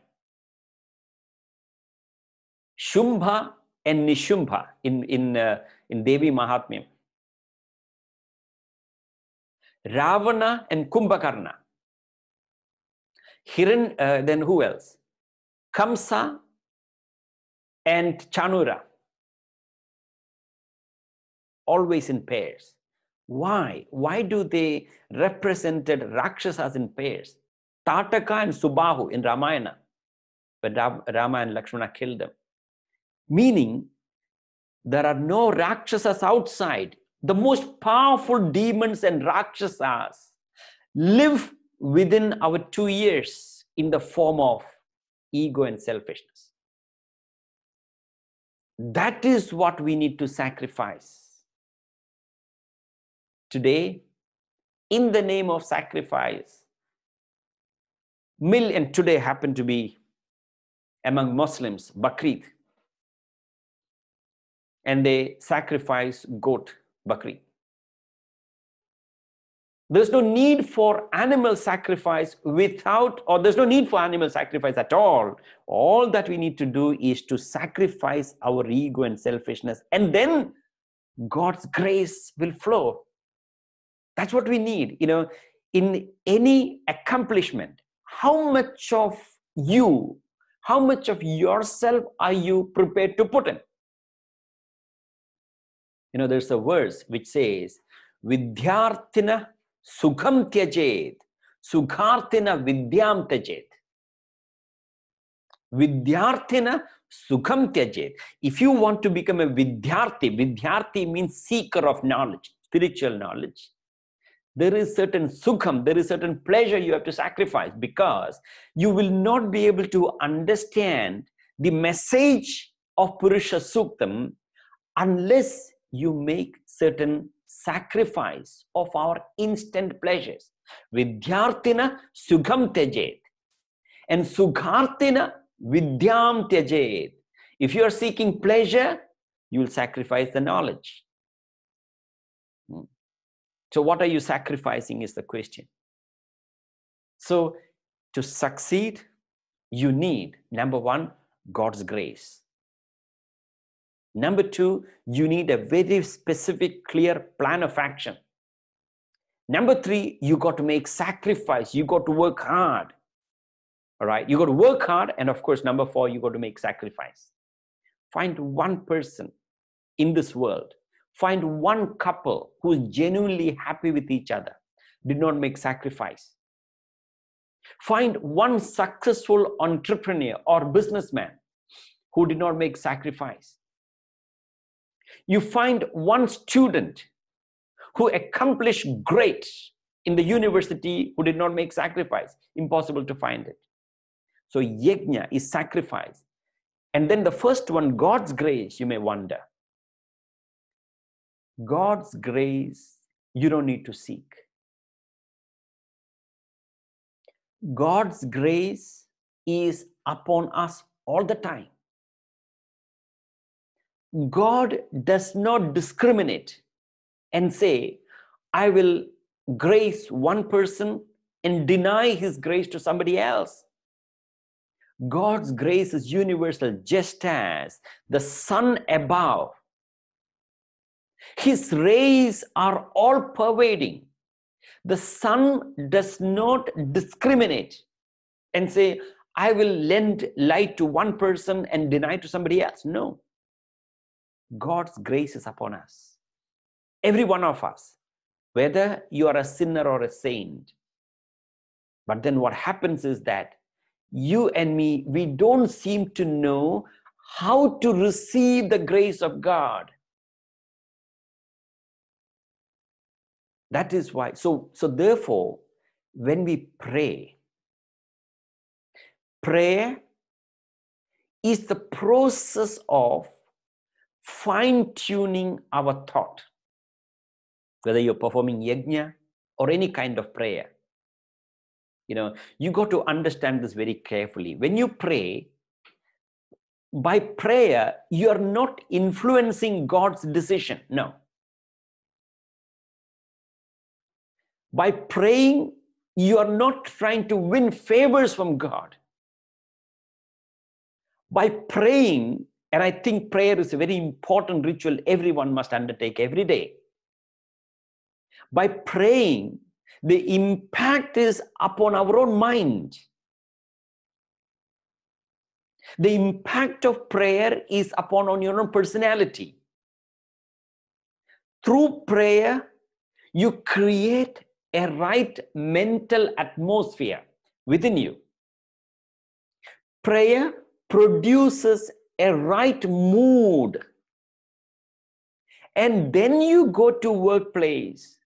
Shumbha and Nishumbha in Devi Mahatmyam. Ravana and Kumbhakarna. Then who else? Kamsa and Chanura. Always in pairs. Why? Why do they represented Rakshasas in pairs? Tataka and Subahu in Ramayana, but Rama and Lakshmana killed them. Meaning, there are no Rakshasas outside. The most powerful demons and Rakshasas live within our 2 ears in the form of ego and selfishness. That is what we need to sacrifice. Today, in the name of sacrifice, and today happen to be among Muslims, Bakrid. And they sacrifice goat, Bakri. There's no need for animal sacrifice there's no need for animal sacrifice at all. All that we need to do is to sacrifice our ego and selfishness, and then God's grace will flow. That's what we need. In any accomplishment, how much of you, how much of yourself are you prepared to put in? There's a verse which says, Vidyarthina sukham tyajet, sukharthina vidyam tyajet. Vidyarthina sukham tyajet. If you want to become a Vidyarthi means seeker of knowledge, spiritual knowledge. There is certain sukham, there is certain pleasure you have to sacrifice, because you will not be able to understand the message of PURUSA SUKTAM unless you make certain sacrifice of our instant pleasures. Vidyarthina sukham tyajet and sukharthina vidyam tyajet. If you are seeking pleasure, you will sacrifice the knowledge. So what are you sacrificing is the question. So to succeed, you need, number one, God's grace. Number two, you need a very specific, clear plan of action. Number three, you got to make sacrifice. You got to work hard. All right, you got to work hard. And of course, number four, you got to make sacrifice. Find one person in this world. Find one couple who is genuinely happy with each other, did not make sacrifice. Find one successful entrepreneur or businessman who did not make sacrifice. You find one student who accomplished great in the university who did not make sacrifice. Impossible to find it. So yajna is sacrifice. And then the first one, God's grace, you may wonder. God's grace, you don't need to seek. God's grace is upon us all the time. God does not discriminate and say, I will grace one person and deny his grace to somebody else. God's grace is universal, just as the sun above. His rays are all pervading. The sun does not discriminate and say, I will lend light to one person and deny to somebody else. No. God's grace is upon us. Every one of us, whether you are a sinner or a saint. But then what happens is that you and me, we don't seem to know how to receive the grace of God. That is why. So therefore, when we pray, prayer is the process of fine-tuning our thought. Whether you're performing yagna or any kind of prayer. You got to understand this very carefully. When you pray, by prayer, you're not influencing God's decision. No. By praying, you are not trying to win favors from God. By praying, and I think prayer is a very important ritual everyone must undertake every day. By praying, the impact is upon our own mind. The impact of prayer is upon your own personality. Through prayer, you create a right mental atmosphere within you. Prayer produces a right mood. And then you go to workplace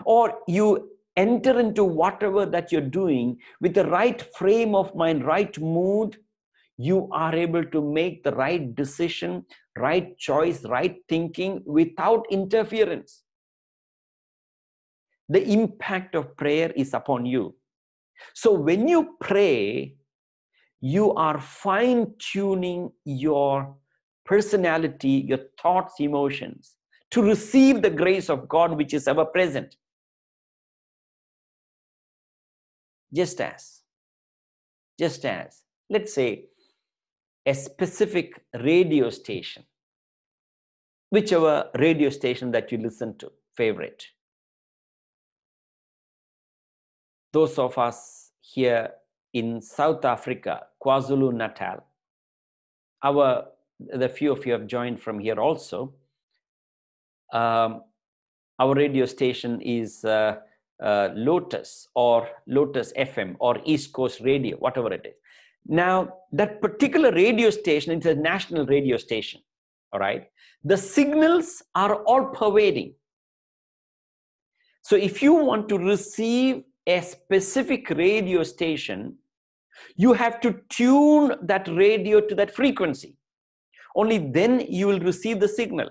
or you enter into whatever that you're doing with the right frame of mind, right mood. You are able to make the right decision, right choice, right thinking without interference. The impact of prayer is upon you. So when you pray, you are fine-tuning your personality, your thoughts, emotions, to receive the grace of God which is ever present. Just as, let's say, a specific radio station, whichever radio station that you listen to, favorite. Those of us here in South Africa, KwaZulu-Natal, the few of you have joined from here also. Our radio station is Lotus or Lotus FM or East Coast Radio, whatever it is. Now, that particular radio station, it's a national radio station, all right? The signals are all pervading. So if you want to receive a specific radio station, you have to tune that radio to that frequency. Only then you will receive the signal.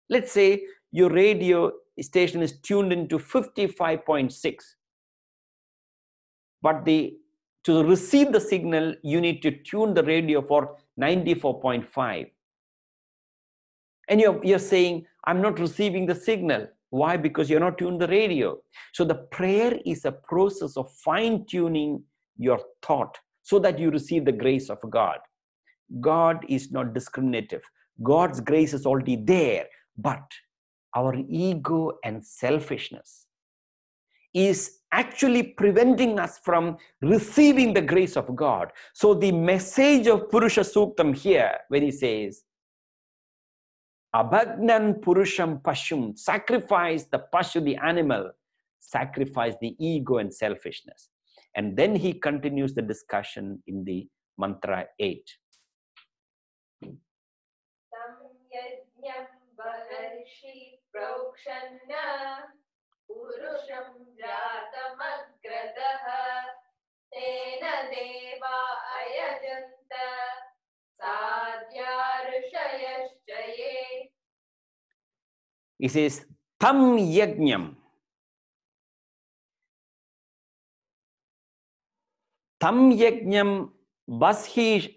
Let's say your radio station is tuned into 55.6. But to receive the signal, you need to tune the radio for 94.5. And you're saying, I'm not receiving the signal. Why? Because you're not tuned the radio. So the prayer is a process of fine-tuning your thought so that you receive the grace of God. God is not discriminative. God's grace is already there, but our ego and selfishness is actually preventing us from receiving the grace of God. So the message of Purusha Suktam here, when he says, Abhagnan Purusham Pashum, sacrifice the Pashu, the animal, sacrifice the ego and selfishness. And then he continues the discussion in the mantra 8. Purusham Jatamagradaha Tena Deva Ayajanta He says, Tam Yagnyam. Tam Yagnyam Barahishi.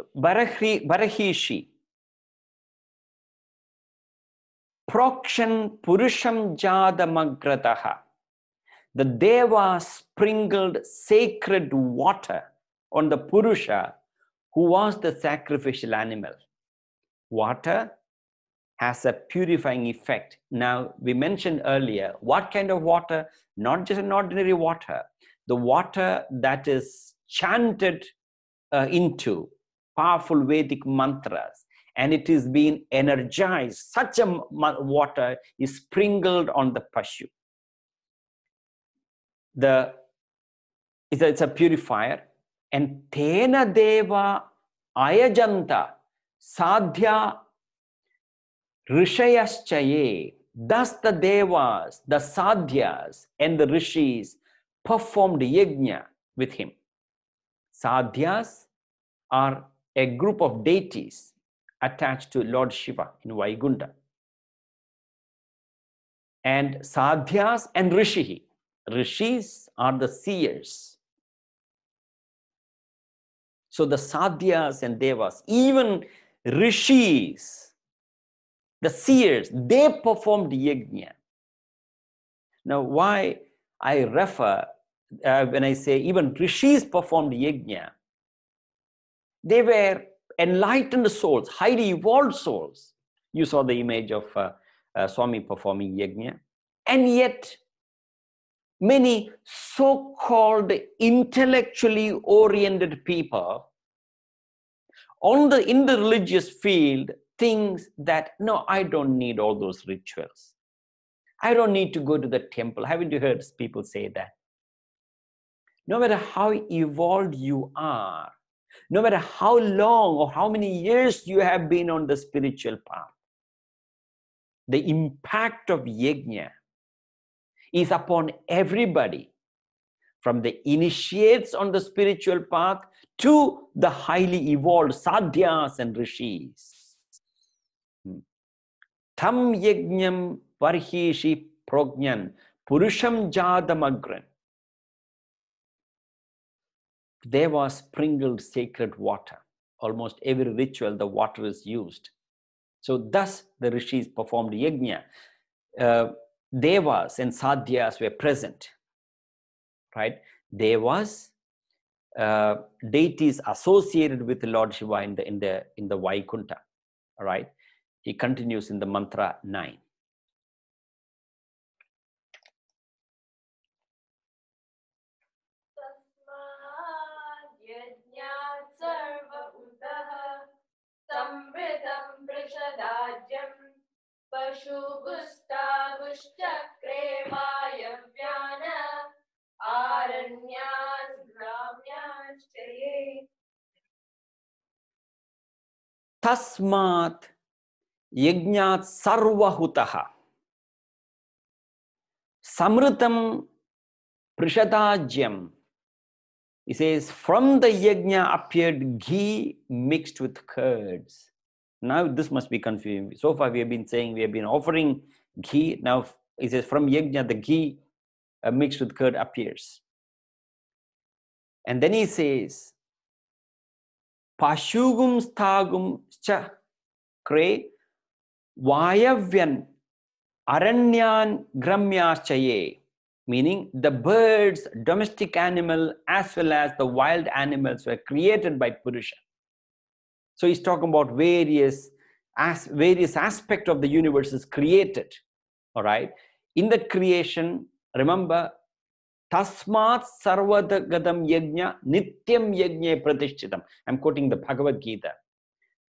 Prokshan Purusham Jadamagrataha. The Deva sprinkled sacred water on the Purusha, who was the sacrificial animal. Water has a purifying effect. Now, we mentioned earlier, what kind of water? Not just an ordinary water. The water that is chanted into powerful Vedic mantras, and it is being energized. Such a water is sprinkled on the Pashu. It's a purifier. And Tena Deva Ayajanta Sadhya Rishayaschaye. Thus the Devas, the Sadhyas, and the Rishis performed yajna with him. Sadhyas are a group of deities attached to Lord Shiva in Vaikuntha. And Sadhyas and Rishi. Rishis are the seers. So the Sadhyas and Devas, even Rishis, the seers, they performed yajna. Now, why I refer, when I say even Rishis performed yajna, they were enlightened souls, highly evolved souls. You saw the image of Swami performing yajna. And yet, many so-called intellectually oriented people in the religious field thinks that, no, I don't need all those rituals. I don't need to go to the temple. Haven't you heard people say that? No matter how evolved you are, no matter how long or how many years you have been on the spiritual path, the impact of yajna is upon everybody, from the initiates on the spiritual path to the highly evolved sadhyas and rishis. Tam yajnam varhishi prognan purusham jadamagran. There was sprinkled sacred water. Almost every ritual, the water is used. So thus the rishis performed yajna. Devas and sadhyas were present, right? Devas, deities associated with Lord Shiva in the Vaikuntha, right? He continues in the mantra 9. Samritam prishadajyam Pashugustavushchakre Mayavyana Aranyas Gramyas Chaye. Tasmat yajnat sarvahutaha samritam prishadajyam. He says, from the yajna appeared ghee mixed with curds. Now this must be confusing. So far we have been saying we have been offering ghee. Now he says from yajna the ghee mixed with curd appears. And then he says, Pashugum stagum cha kre vayavyan aranyan gramyaschaye. Meaning the birds, domestic animal, as well as the wild animals were created by Purusha. So he's talking about various aspects of the universe is created. All right. In that creation, remember, Tasmat sarvadagadam yajna nityam yajna pratishchitam. I'm quoting the Bhagavad Gita.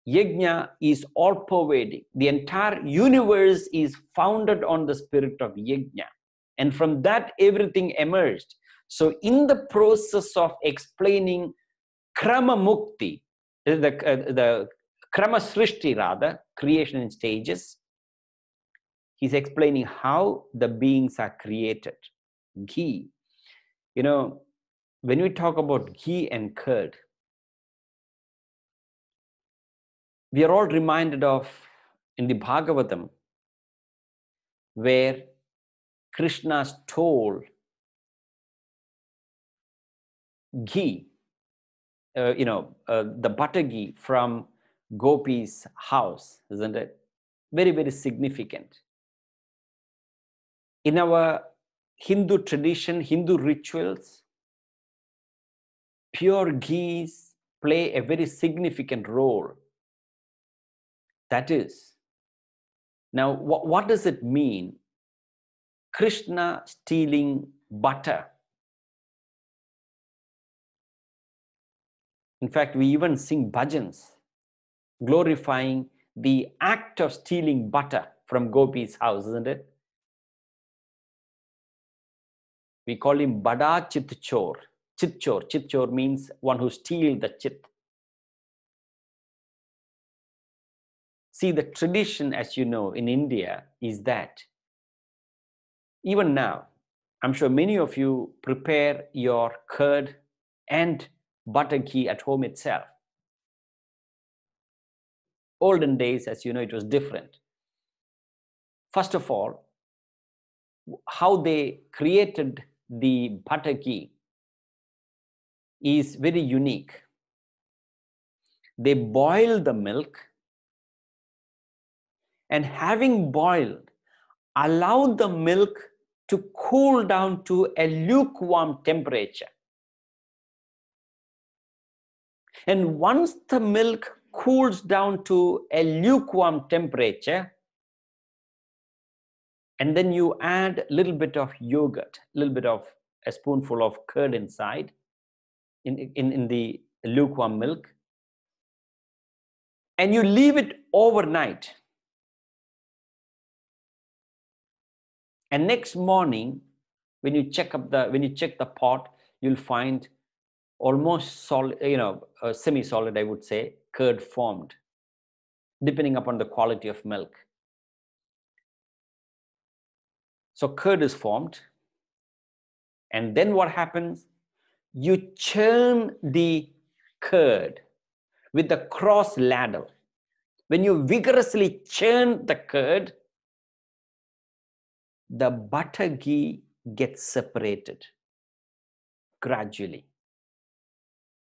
Yajna is all pervading. The entire universe is founded on the spirit of yajna. And from that, everything emerged. So in the process of explaining Krama Mukti, the Karamasrishti rather, creation in stages, he's explaining how the beings are created. Ghee. You know, when we talk about ghee and curd, we are all reminded of, in the Bhagavatam, where Krishna stole ghee, the butter ghee from Gopi's house, isn't it? Very, very significant. In our Hindu tradition, Hindu rituals, pure ghees play a very significant role. That is, now what does it mean? Krishna stealing butter. In fact, we even sing bhajans glorifying the act of stealing butter from Gopi's house, isn't it? We call him Bada Chitchor. Chitchor. Chitchor means one who steals the chit. See, the tradition, as you know, in India is that even now, I'm sure many of you prepare your curd and butter ghee at home itself. Olden days, as you know, it was different. First of all, how they created the butter ghee is very unique. They boil the milk, and having boiled, allow the milk to cool down to a lukewarm temperature. And once the milk cools down to a lukewarm temperature, and then you add a little bit of yogurt, a little bit of a spoonful of curd inside in the lukewarm milk, and you leave it overnight. And next morning, when you check the pot, you'll find almost solid, semi-solid, I would say, curd formed, depending upon the quality of milk. So curd is formed, and then what happens? You churn the curd with a cross ladle. When you vigorously churn the curd, the butter ghee gets separated gradually.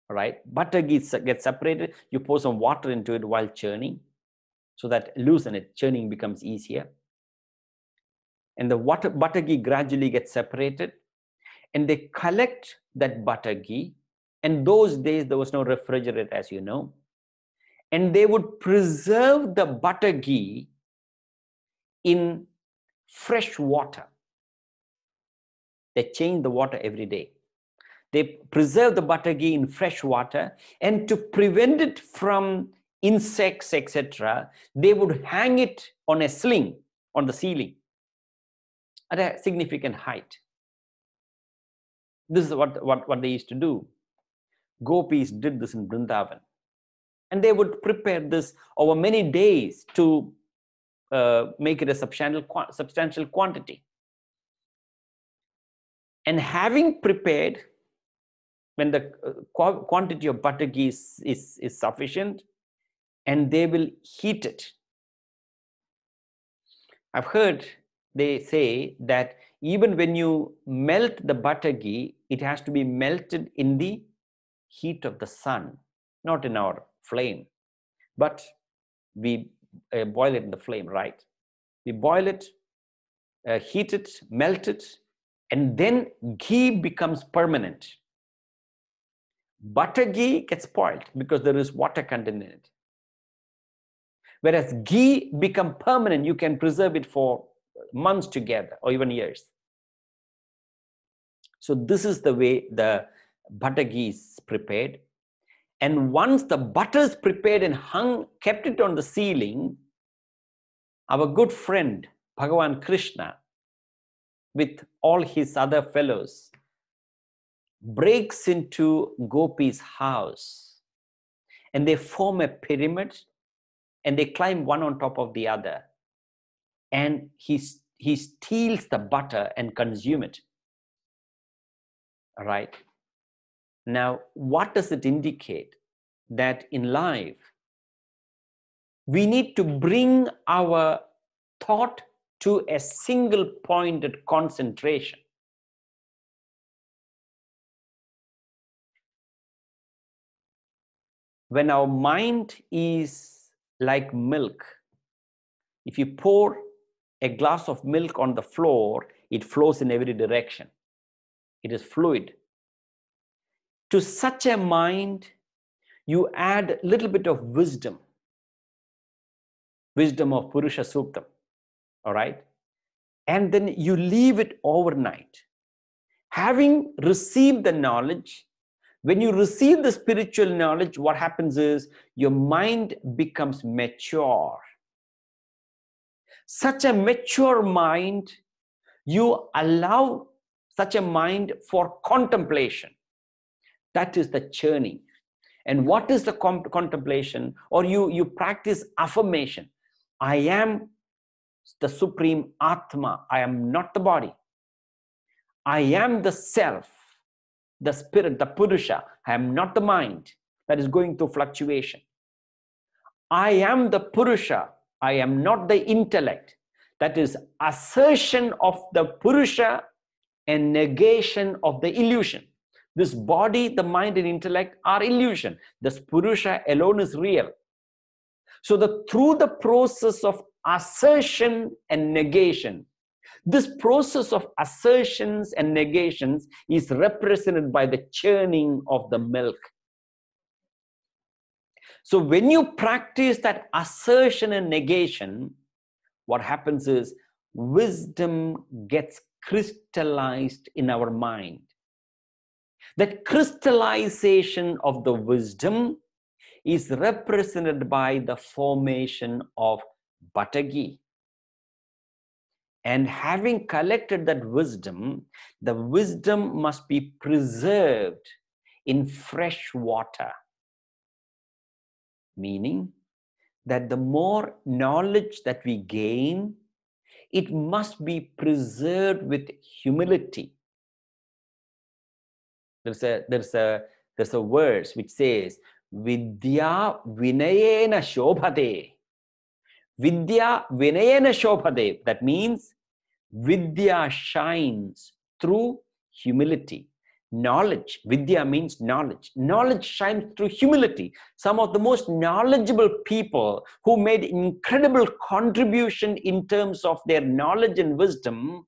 All right, butter ghee gets separated. You pour some water into it while churning, so that loosen it. Churning becomes easier. And the butter ghee gradually gets separated, and they collect that butter ghee. And those days there was no refrigerator, as you know, and they would preserve the butter ghee in fresh water. They change the water every day. They preserve the butter ghee in fresh water, and to prevent it from insects, etc., they would hang it on a sling on the ceiling at a significant height. This is what they used to do. Gopis did this in Vrindavan. And they would prepare this over many days to make it a substantial quantity. And having prepared, when the quantity of butter ghee is sufficient, and they will heat it. I've heard they say that even when you melt the butter ghee, it has to be melted in the heat of the sun, not in our flame, but we boil it in the flame, right? We boil it, heat it, melt it, and then ghee becomes permanent. Butter ghee gets spoiled because there is water content in it. Whereas ghee becomes permanent, you can preserve it for months together or even years. So this is the way the butter ghee is prepared. And once the butter is prepared and kept it on the ceiling, our good friend Bhagavan Krishna, with all his other fellows, breaks into Gopi's house, and they form a pyramid, and they climb one on top of the other, and he steals the butter and consumes it. All right. Now, what does it indicate? That in life, we need to bring our thought to a single pointed concentration. When our mind is like milk, if you pour a glass of milk on the floor, it flows in every direction. It is fluid. To such a mind, you add a little bit of wisdom of Purusha SUKTAM, all right? And then you leave it overnight. Having received the knowledge, when you receive the spiritual knowledge, what happens is your mind becomes mature. Such a mature mind, you allow such a mind for contemplation. That is the churning. And what is the contemplation? Or you practice affirmation. I am the supreme Atma. I am not the body. I am the self, the spirit, the Purusha. I am not the mind that is going through fluctuation. I am the Purusha. I am not the intellect. That is assertion of the Purusha and negation of the illusion. This body, the mind and intellect are illusion. This Purusha alone is real. So through the process of assertion and negation, this process of assertions and negations is represented by the churning of the milk. So when you practice that assertion and negation, what happens is wisdom gets crystallized in our mind. That crystallization of the wisdom is represented by the formation of butter ghee. And having collected that wisdom, the wisdom must be preserved in fresh water. Meaning that the more knowledge that we gain, it must be preserved with humility. There's a verse which says, Vidya Vinayena Shobhate. Vidya Vinayena Shobhate. That means Vidya shines through humility. Knowledge, Vidya means knowledge. Knowledge shines through humility. Some of the most knowledgeable people who made incredible contribution in terms of their knowledge and wisdom,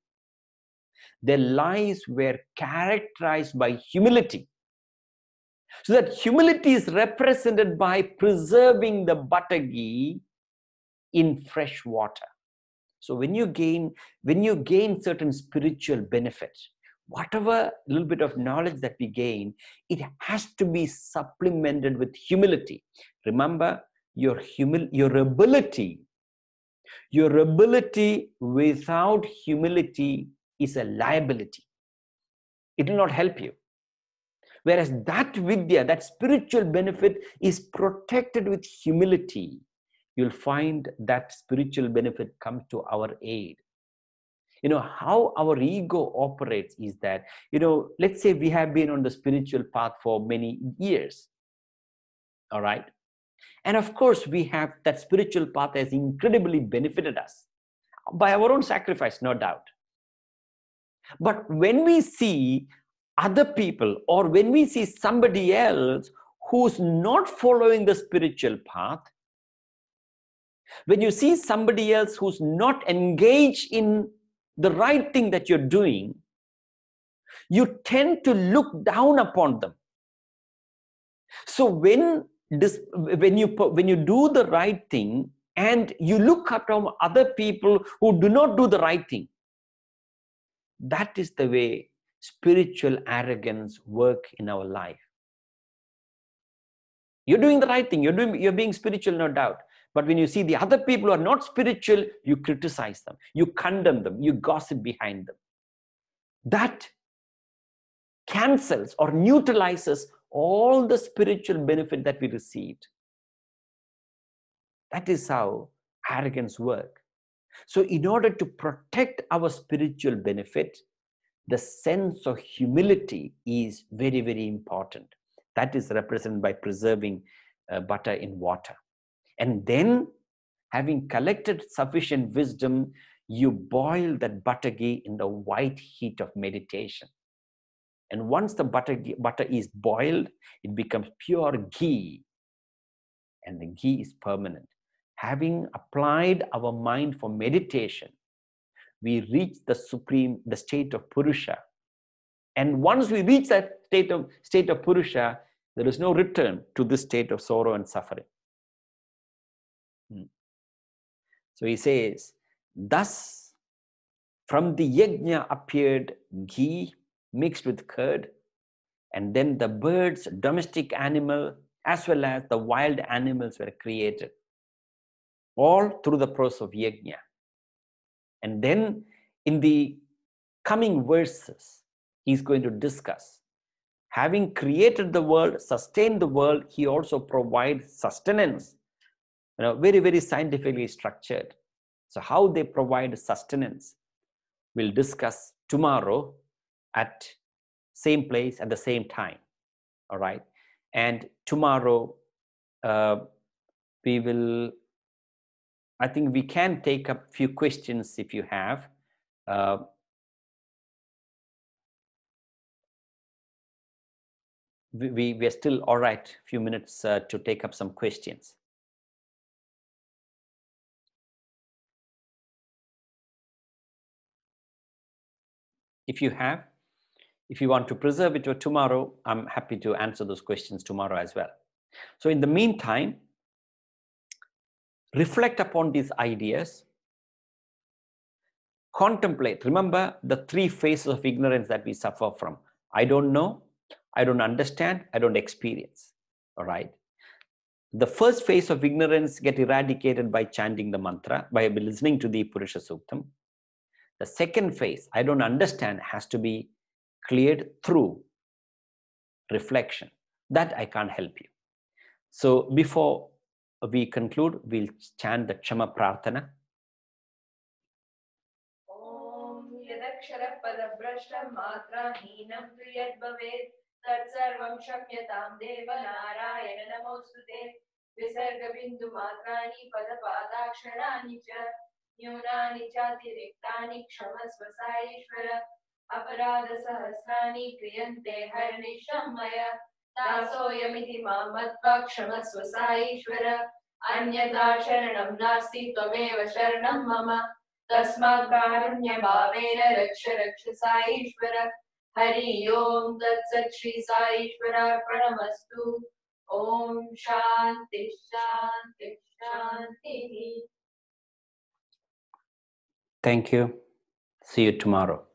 their lives were characterized by humility. So that humility is represented by preserving the butter ghee in fresh water. So when you gain certain spiritual benefits, whatever little bit of knowledge that we gain, it has to be supplemented with humility. Remember, your ability without humility is a liability. It will not help you. Whereas that vidya, that spiritual benefit is protected with humility. You'll find that spiritual benefit come to our aid. You know, how our ego operates is that, let's say we have been on the spiritual path for many years. All right. And of course, we have that spiritual path has incredibly benefited us by our own sacrifice, no doubt. But when we see other people, or when we see somebody else who's not following the spiritual path, when you see somebody else who's not engaged in the right thing that you're doing, you tend to look down upon them. So when you do the right thing and you look up on other people who do not do the right thing, that is the way spiritual arrogance works in our life. You're doing the right thing, you're being spiritual, no doubt. But when you see the other people who are not spiritual, you criticize them, you condemn them, you gossip behind them. That cancels or neutralizes all the spiritual benefit that we received. That is how arrogance works. So in order to protect our spiritual benefit, the sense of humility is very, very important. That is represented by preserving butter in water. And then, having collected sufficient wisdom, you boil that butter ghee in the white heat of meditation. And once the butter is boiled, it becomes pure ghee. And the ghee is permanent. Having applied our mind for meditation, we reach the state of Purusha. And once we reach that state of Purusha, there is no return to this state of sorrow and suffering. So he says, thus from the Yagna appeared ghee mixed with curd, and then the birds, domestic animal, as well as the wild animals were created, all through the process of Yagna. And then in the coming verses, he's going to discuss, having created the world, sustained the world, he also provides sustenance, very, very scientifically structured. So how they provide sustenance, we'll discuss tomorrow at same place at the same time. All right. And tomorrow we will, I think we can take up a few questions if you have. We are still all right, a few minutes to take up some questions. If you want to preserve it for tomorrow, I'm happy to answer those questions tomorrow as well. So in the meantime, reflect upon these ideas, contemplate. Remember the three phases of ignorance that we suffer from. I don't know, I don't understand, I don't experience. All right. The first phase of ignorance get eradicated by chanting the mantra, by listening to the PURUSA SUKTAM. The second phase, I don't understand, has to be cleared through reflection. That I can't help you. So before we conclude, we'll chant the Kshama Prarthana. Om Yadakshara Padabhrashtam Matra Heenam Priyad Bhavet Tat Sarvam Shamyatam Deva Narayana Namostute Visarga Bindu Matrani Padapadaksharaani Cha Nyunani Chatiriktaani Kshamasva Saishvara Aparada Sahasrani Kriyante Harinisham Maya Dasoyamiti Mamatva Kshamasva Saishvara Anyata Sharanam Nasti Tvameva Sharanam Mama तस्मात् कारुण्यभावेन रक्ष रक्ष साईश्वर हरि ओम तत्सत् श्री साईश्वरार्पणमस्तु ओम शांति शांति शांति. Thank you. See you tomorrow.